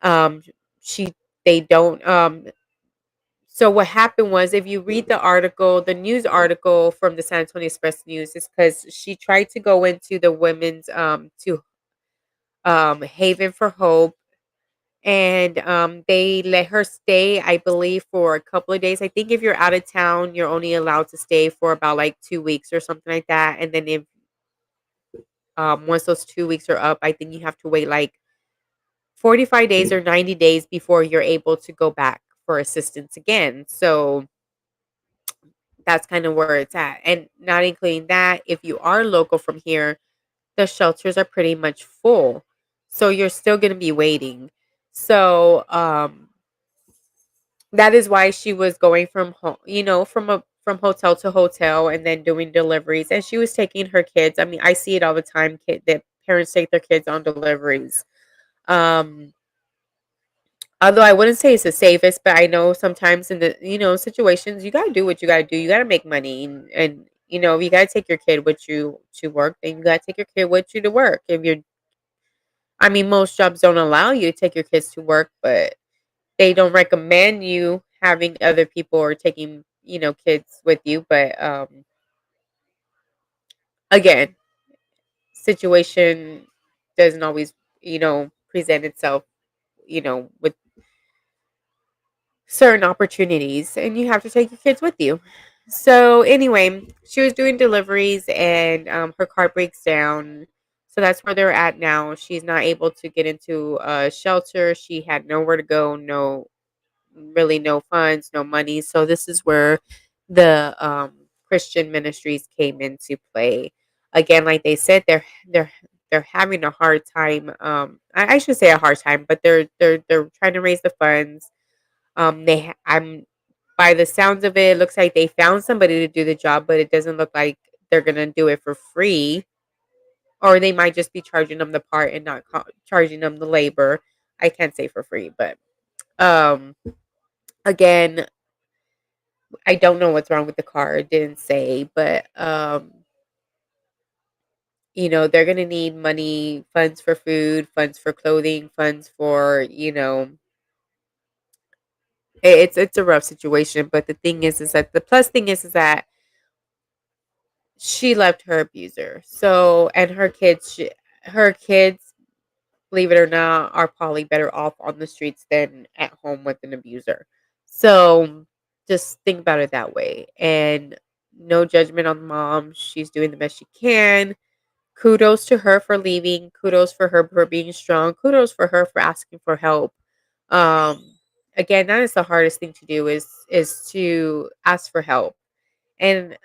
Um she they don't So what happened was, if you read the news article from the San Antonio Express News, is because she tried to go into the women's to Haven for Hope, and they let her stay, I believe, for a couple of days. I think if you're out of town, you're only allowed to stay for about like 2 weeks or something like that. And then if once those 2 weeks are up, I think you have to wait like 45 days or 90 days before you're able to go back for assistance again. So that's kind of where it's at. And not including that, if you are local from here, the shelters are pretty much full. So you're still going to be waiting. So that is why she was going from home, from hotel to hotel, and then doing deliveries. And she was taking her kids. I mean, I see it all the time, that parents take their kids on deliveries. Um Although I wouldn't say it's the safest, but I know sometimes in the situations, you gotta do what you gotta do. You gotta make money, and if you gotta take your kid with you to work, then you gotta take your kid with you to work. I mean, most jobs don't allow you to take your kids to work, but they don't recommend you having other people or taking kids with you. But again, situation doesn't always present itself with certain opportunities, and you have to take your kids with you. So anyway, she was doing deliveries, and her car breaks down. So that's where they're at now. She's not able to get into a shelter. She had nowhere to go, no funds, no money. So this is where the Christian ministries came into play. Again, like they said, they're having a hard time. I should say a hard time, but they're trying to raise the funds. I'm By the sounds of it, it looks like they found somebody to do the job, but it doesn't look like they're gonna do it for free, or they might just be charging them the part and not charging them the labor. I can't say for free, but um, again, I don't know what's wrong with the car. It didn't say, but they're gonna need money, funds for food, funds for clothing, funds for it's a rough situation. But the thing is that the plus thing is that she left her abuser. So, and her kids, believe it or not, are probably better off on the streets than at home with an abuser. So, just think about it that way. And no judgment on mom. She's doing the best she can. Kudos to her for leaving. Kudos for her for being strong. Kudos for her for asking for help. Um, Again, that is the hardest thing to do, is to ask for help. And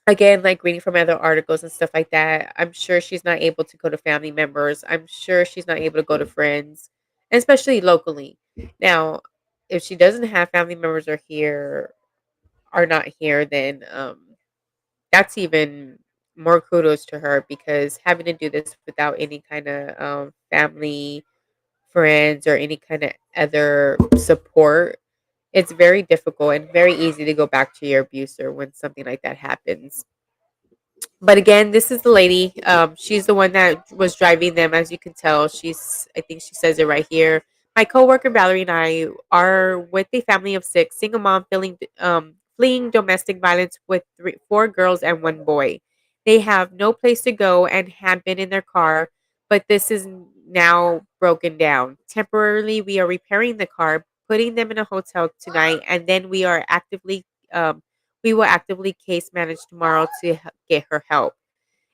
again, like reading from other articles and stuff like that, I'm sure she's not able to go to family members. I'm sure she's not able to go to friends, especially locally. Now, if she doesn't have family members are not here, then that's even more kudos to her, because having to do this without any kind of family, friends, or any kind of other support It's very difficult and very easy to go back to your abuser when something like that happens. But again, this is the lady. She's the one that was driving them, as you can tell. I think she says it right here. My coworker Valerie and I are with a family of six, single mom fleeing domestic violence with four girls and one boy. They have no place to go and have been in their car, but this is now broken down. Temporarily, we are repairing the car, putting them in a hotel tonight, and then we will actively case manage tomorrow to get her help.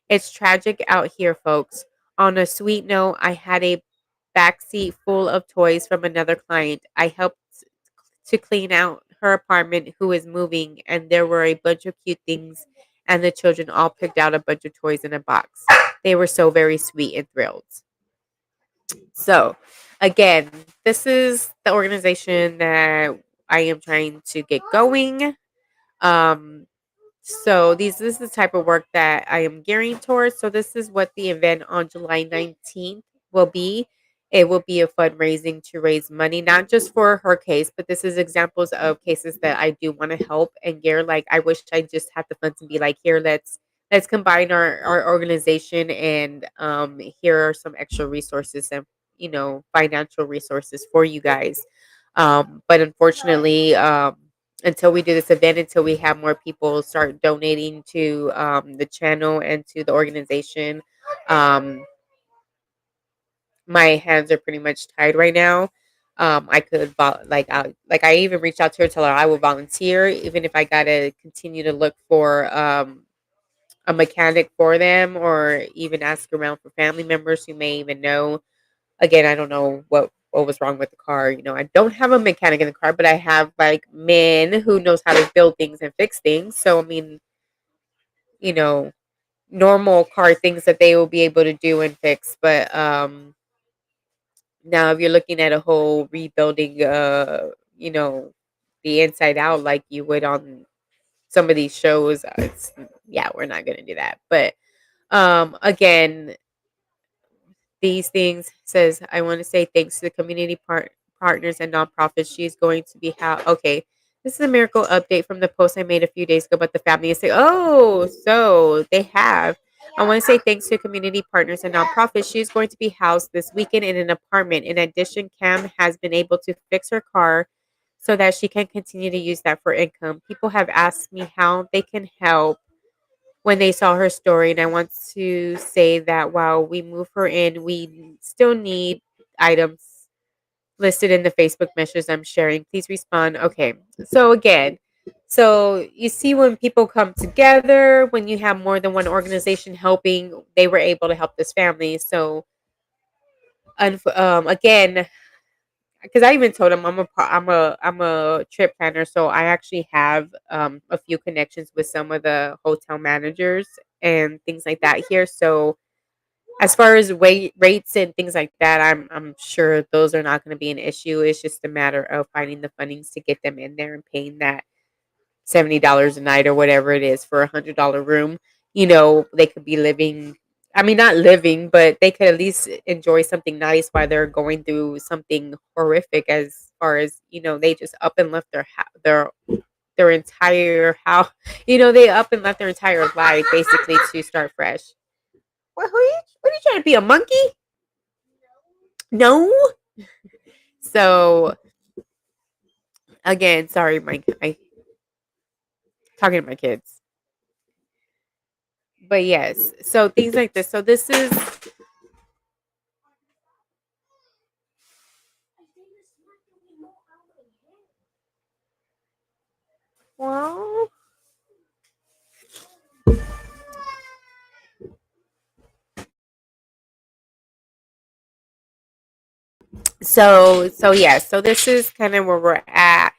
It's tragic out here, folks. On a sweet note, I had a backseat full of toys from another client. I helped to clean out her apartment who is moving, and there were a bunch of cute things, and the children all picked out a bunch of toys in a box. They were so very sweet and thrilled. So, again, this is the organization that I am trying to get going. Um, so this is the type of work that I am gearing towards. So this is what the event on July 19th will be. It will be a fundraising to raise money, not just for her case, but this is examples of cases that I do want to help and gear. Like I wish I just had the funds to be like, here, let's combine our organization and here are some extra resources and financial resources for you guys. But unfortunately, until we do this event, until we have more people start donating to the channel and to the organization, um, my hands are pretty much tied right now. I could like I even reached out to her, tell her I will volunteer, even if I gotta continue to look for a mechanic for them, or even ask around for family members who may even know. Again, I don't know what was wrong with the car. I don't have a mechanic in the car, but I have like men who knows how to build things and fix things. So I mean, you know, normal car things that they will be able to do and fix. But now if you're looking at a whole rebuilding you know, the inside out like you would on some of these shows, it's yeah, we're not gonna do that. But again, these things says I want to say thanks to the community partners and nonprofits. She's going to be how okay. This is a miracle update from the post I made a few days ago about the family. And say, oh, so they have. I want to say thanks to community partners and nonprofits. She's going to be housed this weekend in an apartment. In addition, Cam has been able to fix her car so that she can continue to use that for income. People have asked me how they can help when they saw her story. And I want to say that while we move her in, we still need items listed in the Facebook messages I'm sharing. Please respond. Okay. So again, so you see when people come together, when you have more than one organization helping, they were able to help this family. So again, because I even told him I'm a trip planner, so I actually have a few connections with some of the hotel managers and things like that here. So as far as rates and things like that, I'm sure those are not going to be an issue. It's just a matter of finding the fundings to get them in there and paying that $70 a night or whatever it is for $100 room. They could be living. I mean, not living, but they could at least enjoy something nice while they're going through something horrific. As far as they just up and left their entire house. They up and left their entire life basically to start fresh. What are you trying to be, a monkey? No. So again, sorry, I talking to my kids. But yes, so things like this. So this is well. So yeah, so this is kind of where we're at.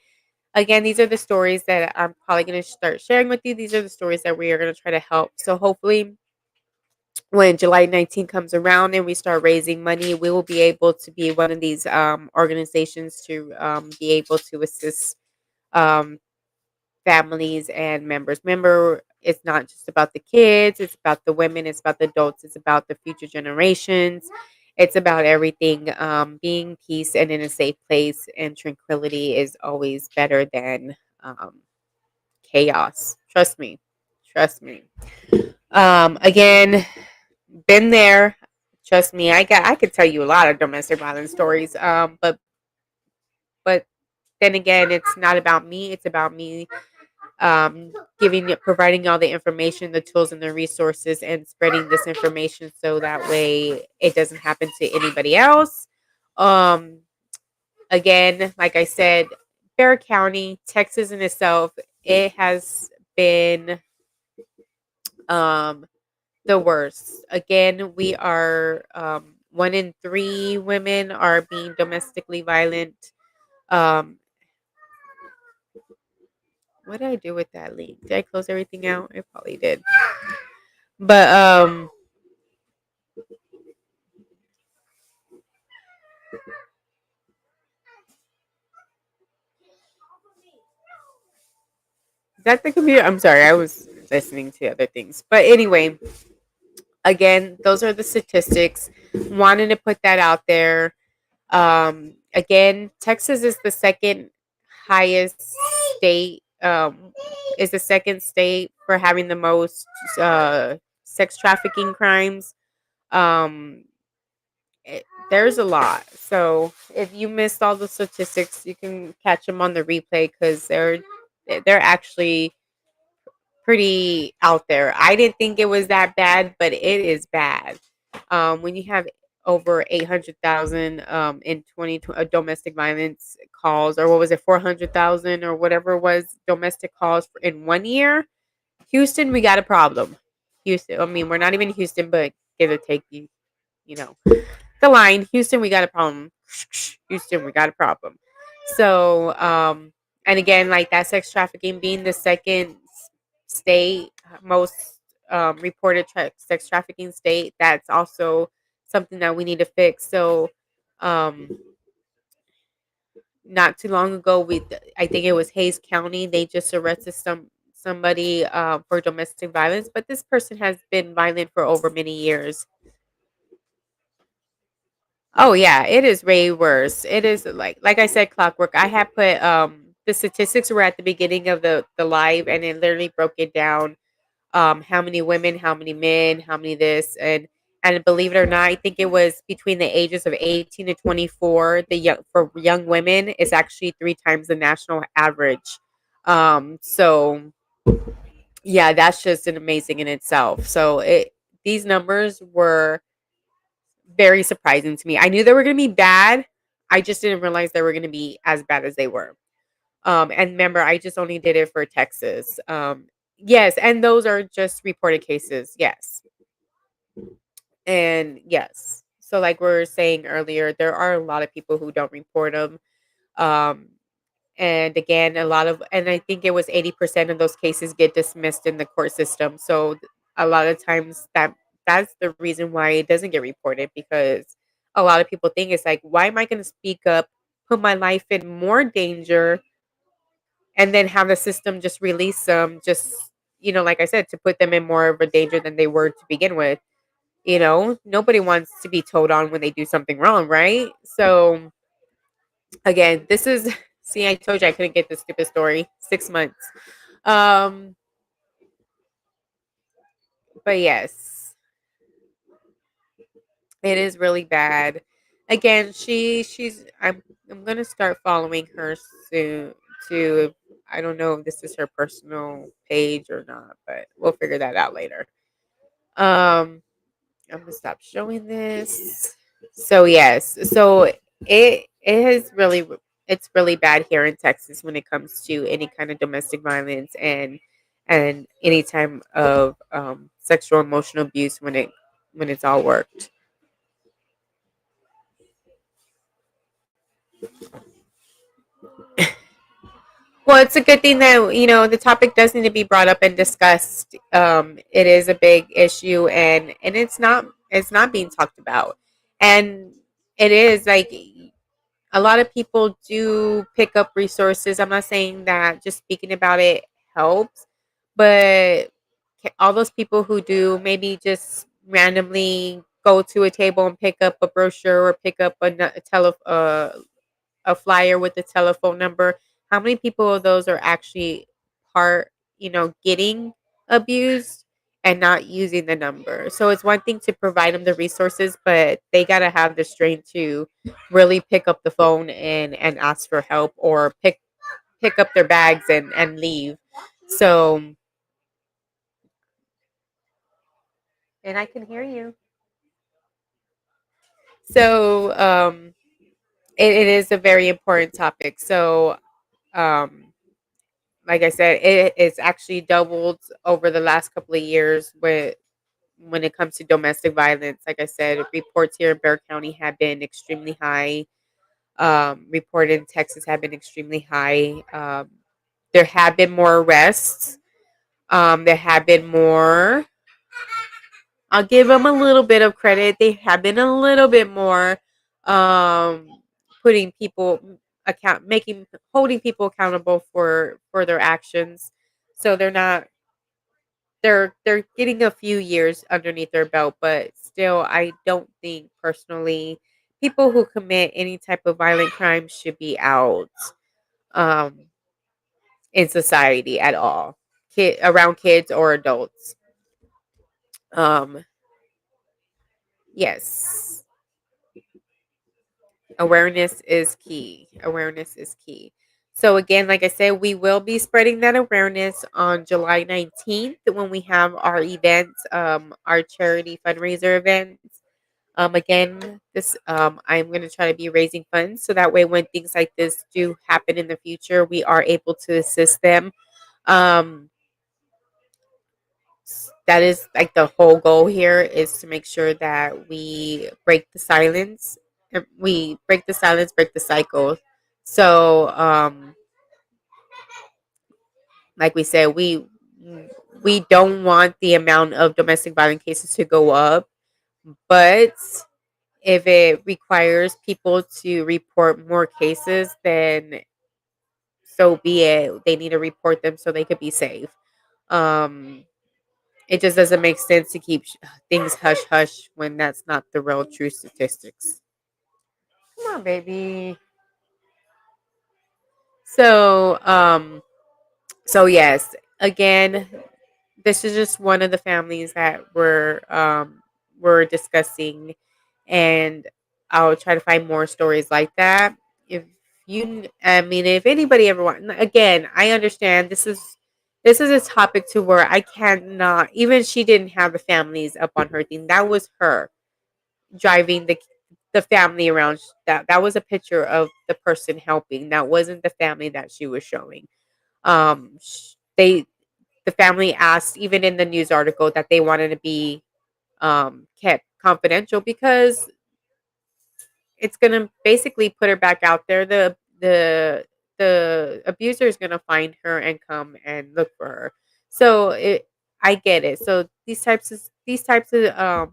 Again, these are the stories that I'm probably going to start sharing with you. These are the stories that we are going to try to help. So hopefully when July 19th comes around and we start raising money, we will be able to be one of these organizations to be able to assist um, families and members. Remember, it's not just about the kids, it's about the women, it's about the adults, it's about the future generations. It's about everything. Being peace and in a safe place and tranquility is always better than chaos. Trust me. Trust me. Again, been there. Trust me. I could tell you a lot of domestic violence stories. But then again, it's not about me. It's about me providing all the information, the tools, and the resources, and spreading this information so that way it doesn't happen to anybody else. Um, Again, like I said, Bexar County, Texas in itself, it has been um, the worst. Again, we are 1 in 3 women are being domestically violent. Um, what did I do with that link? Did I close everything out? I probably did. But is that the computer? I'm sorry, I was listening to other things. But anyway, again, those are the statistics. Wanted to put that out there. Again, Texas is the second highest state. Is the second state for having the most sex trafficking crimes. Um, there's a lot. So if you missed all the statistics, you can catch them on the replay because they're actually pretty out there. I didn't think it was that bad, but it is bad. When you have over 800,000 in 20 domestic violence calls, or what was it, 400,000 or whatever it was, domestic calls in 1 year. Houston, we got a problem. Houston, I mean, we're not even Houston, but give or take, you know, the line. Houston, we got a problem. Houston, we got a problem. So, and again, like that sex trafficking being the second state most reported sex trafficking state, that's also something that we need to fix. So, not too long ago, I think it was Hayes County. They just arrested somebody for domestic violence, but this person has been violent for over many years. Oh yeah, it is way worse. It is like I said, clockwork. I had put the statistics were at the beginning of the live, and it literally broke it down. How many women, how many men, how many this, and believe it or not, I think it was between the ages of 18 to 24. For young women is actually 3 times the national average. So yeah, that's just an amazing in itself. So these numbers were very surprising to me. I knew they were going to be bad. I just didn't realize they were going to be as bad as they were. And remember, I just only did it for Texas. Yes, and those are just reported cases. Yes. And yes. So like we were saying earlier, there are a lot of people who don't report them. Um, and again, and I think it was 80% of those cases get dismissed in the court system. So a lot of times that's the reason why it doesn't get reported, because a lot of people think it's like, why am I going to speak up, put my life in more danger, and then have the system just release them, just, like I said, to put them in more of a danger than they were to begin with. Nobody wants to be told on when they do something wrong, right? So again, this is see, I told you I couldn't get this stupid story. 6 months. um but yes, it is really bad. Again, I'm gonna start following her soon too. I don't know if this is her personal page or not, but we'll figure that out later. I'm gonna stop showing this. So yes, so it has really it's really bad here in Texas when it comes to any kind of domestic violence and any time of sexual emotional abuse when it's all worked. Well, it's a good thing that the topic does need to be brought up and discussed. It is a big issue, and it's not being talked about, and it is like a lot of people do pick up resources. I'm not saying that just speaking about it helps, but all those people who do maybe just randomly go to a table and pick up a brochure or pick up a flyer with the telephone number. How many people of those are actually part, getting abused and not using the number? So it's one thing to provide them the resources, but they got to have the strength to really pick up the phone and ask for help, or pick up their bags and leave. So, and I can hear you. So, it is a very important topic. So, um, like I said, it's actually doubled over the last couple of years when it comes to domestic violence. Like I said, reports here in Bexar County have been extremely high. Reported in Texas have been extremely high. There have been more arrests. There have been more. I'll give them a little bit of credit. They have been a little bit more um, putting people holding people accountable for their actions. So they're getting a few years underneath their belt, but still, I don't think personally people who commit any type of violent crime should be out um, in society at all, around kids or adults. Um, yes, awareness is key. Awareness is key. So again, like I said, we will be spreading that awareness on July 19th when we have our event, our charity fundraiser event. Again, this I'm going to try to be raising funds so that way when things like this do happen in the future, we are able to assist them. Um, that is like the whole goal here, is to make sure that we break the silence. We break the silence, break the cycle. So, like we said, we don't want the amount of domestic violence cases to go up, but if it requires people to report more cases, then so be it. They need to report them so they could be safe. Um, it just doesn't make sense to keep things hush hush when that's not the real true statistics. Come on, baby. So, so yes, again, this is just one of the families that we're discussing, and I'll try to find more stories like that. If I mean, if anybody ever want, again, I understand this is a topic to where I cannot. Even she didn't have the families up on her thing. That was her driving the family around. That was a picture of the person helping. That wasn't the family that she was showing. They the family asked, even in the news article, that they wanted to be kept confidential because it's going to basically put her back out there. The abuser is going to find her and come and look for her. So I get it. So these types of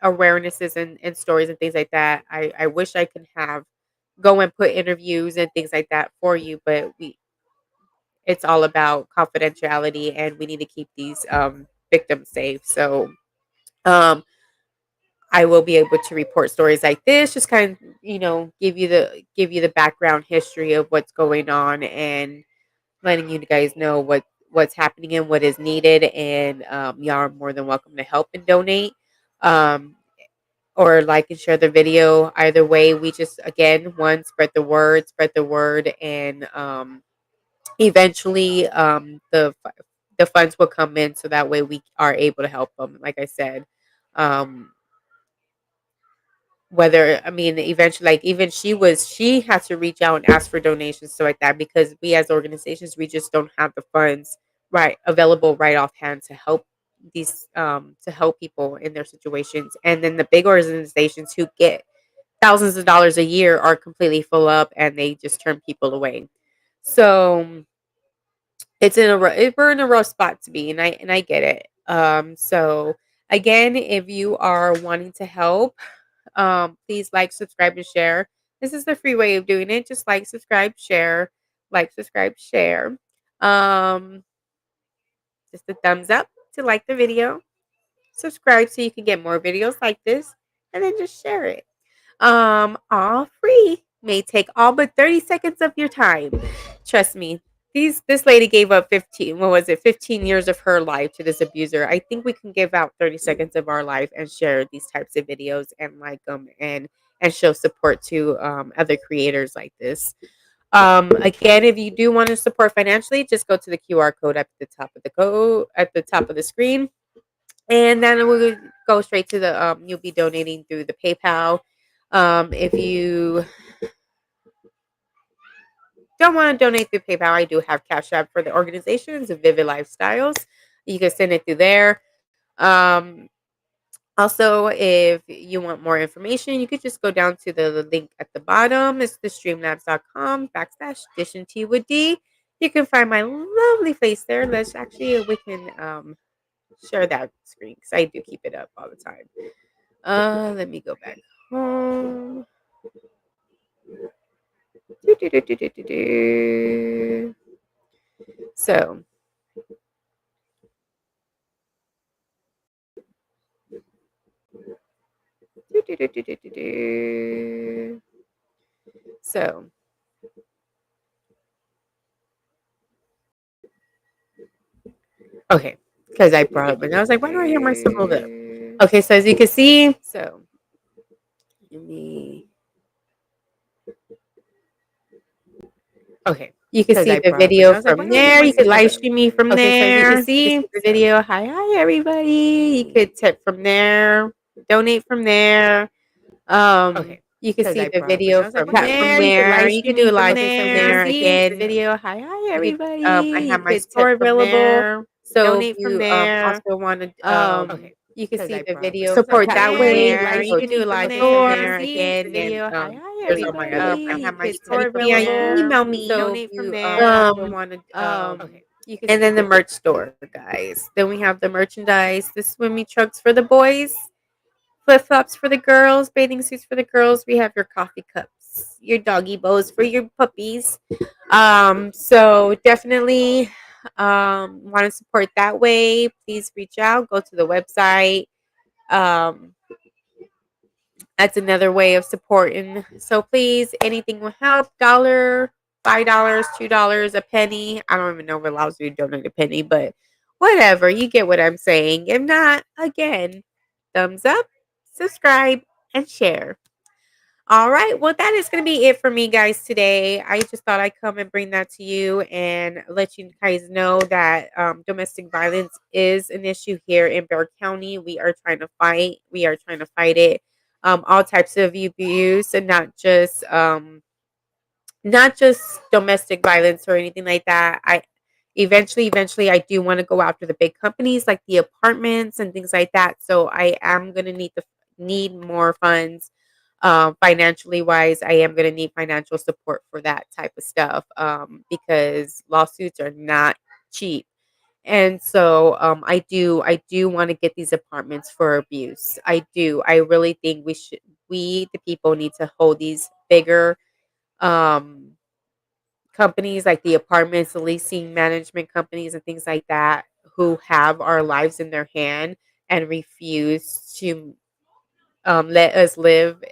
awarenesses and stories and things like that, I wish I could have go and put interviews and things like that for you, but it's all about confidentiality, and we need to keep these victims safe. So um, I will be able to report stories like this, just kind of give you the background history of what's going on, and letting you guys know what's happening and what is needed. And y'all are more than welcome to help and donate. Um, or like and share the video. Either way, we just, again, one, spread the word, and eventually the funds will come in so that way we are able to help them. Like I said, um, whether, I mean, eventually, like, even she had to reach out and ask for donations, so like that, because we as organizations, we just don't have the funds right available right offhand to help to help people in their situations. And then the big organizations who get thousands of dollars a year are completely full up, and they just turn people away. So we're in a rough spot to be, and I get it. So again, if you are wanting to help, please like, subscribe, and share. This is the free way of doing it. Just like, subscribe, share. Um, just a thumbs up to like the video. Subscribe so you can get more videos like this. and then just share it. All free. May take all but 30 seconds of your time. Trust me. This lady gave up 15 years of her life to this abuser. I think we can give out 30 seconds of our life and share these types of videos and like them and show support to other creators like this. Again, if you do want to support financially, just go to the QR code at the top of the screen, and then we'll go straight to the you'll be donating through the PayPal. If you don't want to donate through PayPal, I do have Cash App for the organizations of Vivid Lifestyles. You can send it through there. Um, Also, if you want more information, you could just go down to the link at the bottom. It's the streamlabs.com/Dishing Tea with D. You can find my lovely face there. We can share that screen because I do keep it up all the time. Let me go back home. So, so okay, because I brought up and I was like, why do I hear myself hold up? Okay, so as you can see, so let me. Okay, you can see the video from there. You could live stream me from there. So you can see the video. Hi, everybody. You could tip from there, donate from there. Okay, you can see the video from there. You can do a live stream from there. Again, video. Hi, everybody. I have my store available. So if you also want to okay. You can see the video support that way. You can do a live stream from there again. Video. Hi, there's all my other. I have my store available. Email me. Donate from there. Want to okay. And then the merch store, guys. Then we have the merchandise, the swimming trunks for the boys, flip flops for the girls, bathing suits for the girls. We have your coffee cups, your doggy bows for your puppies. So definitely want to support that way. Please reach out. Go to the website. Um, that's another way of supporting. So please, anything will help. $1, $5, $2, a penny. I don't even know if it allows you to donate a penny, but whatever. You get what I'm saying. If not, again, thumbs up, subscribe, and share. All right. Well, that is going to be it for me, guys, today. I just thought I'd come and bring that to you and let you guys know that domestic violence is an issue here in Bexar County. We are trying to fight. We are trying to fight it. All types of abuse, and not just domestic violence or anything like that. I eventually, I do want to go after the big companies like the apartments and things like that. So I am going to need more funds. Financially wise, I am going to need financial support for that type of stuff because lawsuits are not cheap. And so I do want to get these apartments for abuse. I really think we the people need to hold these bigger um companies like the apartments, the leasing management companies and things like that who have our lives in their hand and refuse to let us live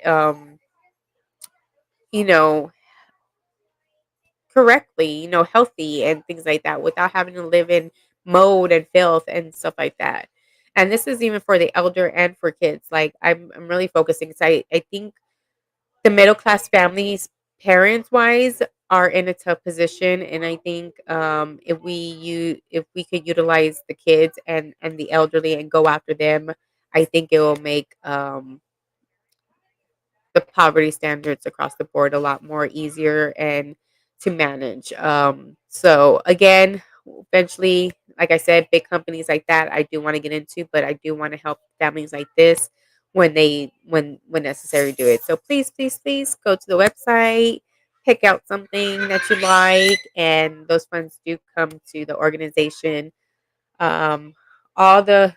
you know correctly, healthy and things like that without having to live in mold and filth and stuff like that. And this is even for the elder and for kids. Like I'm really focusing because I think the middle class families, parents wise, are in a tough position. And I think if we could utilize the kids and the elderly and go after them, I think it will make the poverty standards across the board a lot more easier and to manage. So again, eventually, like I said, big companies like that I do want to get into, but I do want to help families like this when necessary do it. So please go to the website, pick out something that you like, and those funds do come to the organization. Um, all the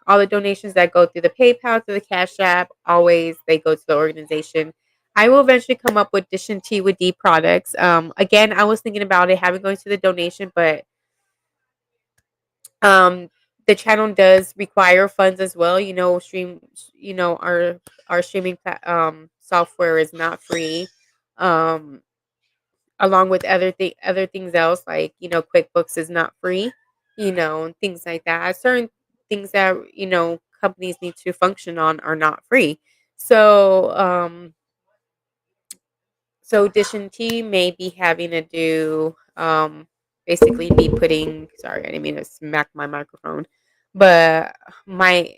all the donations that go through the PayPal, through the Cash App, always they go to the organization. I will eventually come up with Dish and Tea with D products. Again, I was thinking about it having going to the donation, but um, The channel does require funds as well. Our streaming software is not free. Um, Along with other things else, like QuickBooks is not free. Things like that. Certain things that companies need to function on are not free. So Dish and T may be having to do basically me putting, sorry, I didn't mean to smack my microphone, but my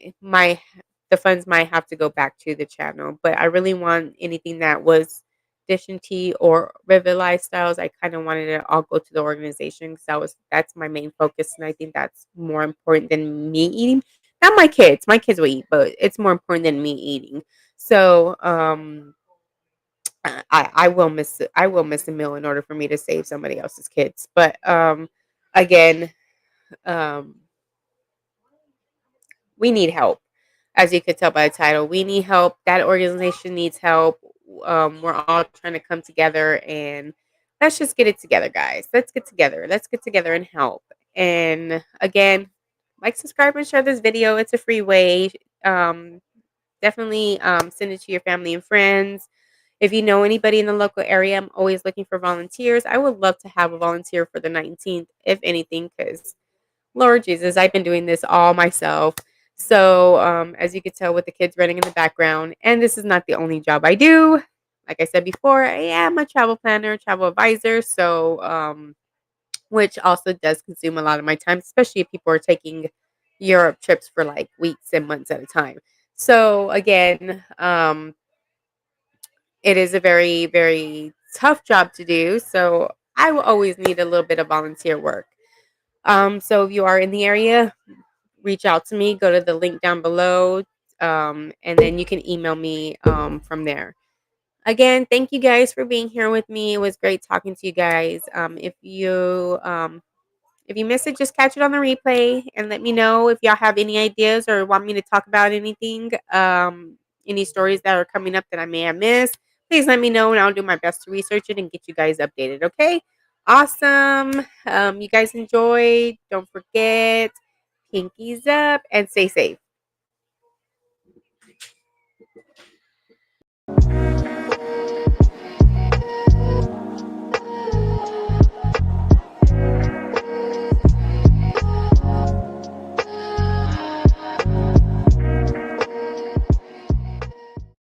the funds might have to go back to the channel. But I really want anything that was Dish and T or Rivet Lifestyles. I kind of wanted it all go to the organization because that's my main focus, and I think that's more important than me eating. Not my kids. My kids will eat, but it's more important than me eating. So I will miss a meal in order for me to save somebody else's kids. But again, um, we need help. As you could tell by the title, we need help. That organization needs help. We're all trying to come together and let's just get it together, guys. Let's get together. Let's get together and help. And again, like, subscribe, and share this video. It's a free way. Um, Definitely send it to your family and friends. If you know anybody in the local area, I'm always looking for volunteers. I would love to have a volunteer for the 19th, if anything, because Lord Jesus, I've been doing this all myself. So, as you could tell with the kids running in the background, and this is not the only job I do. Like I said before, I am a travel planner, travel advisor. So, which also does consume a lot of my time, especially if people are taking Europe trips for like weeks and months at a time. So, again, it is a very, very tough job to do. So, I will always need a little bit of volunteer work. So if you are in the area, reach out to me. Go to the link down below, and then you can email me from there. Again, thank you guys for being here with me. It was great talking to you guys. If you miss it, just catch it on the replay and let me know if y'all have any ideas or want me to talk about anything, any stories that are coming up that I may have missed. Please let me know and I'll do my best to research it and get you guys updated. Okay? Awesome. You guys enjoyed. Don't forget, pinkies up and stay safe.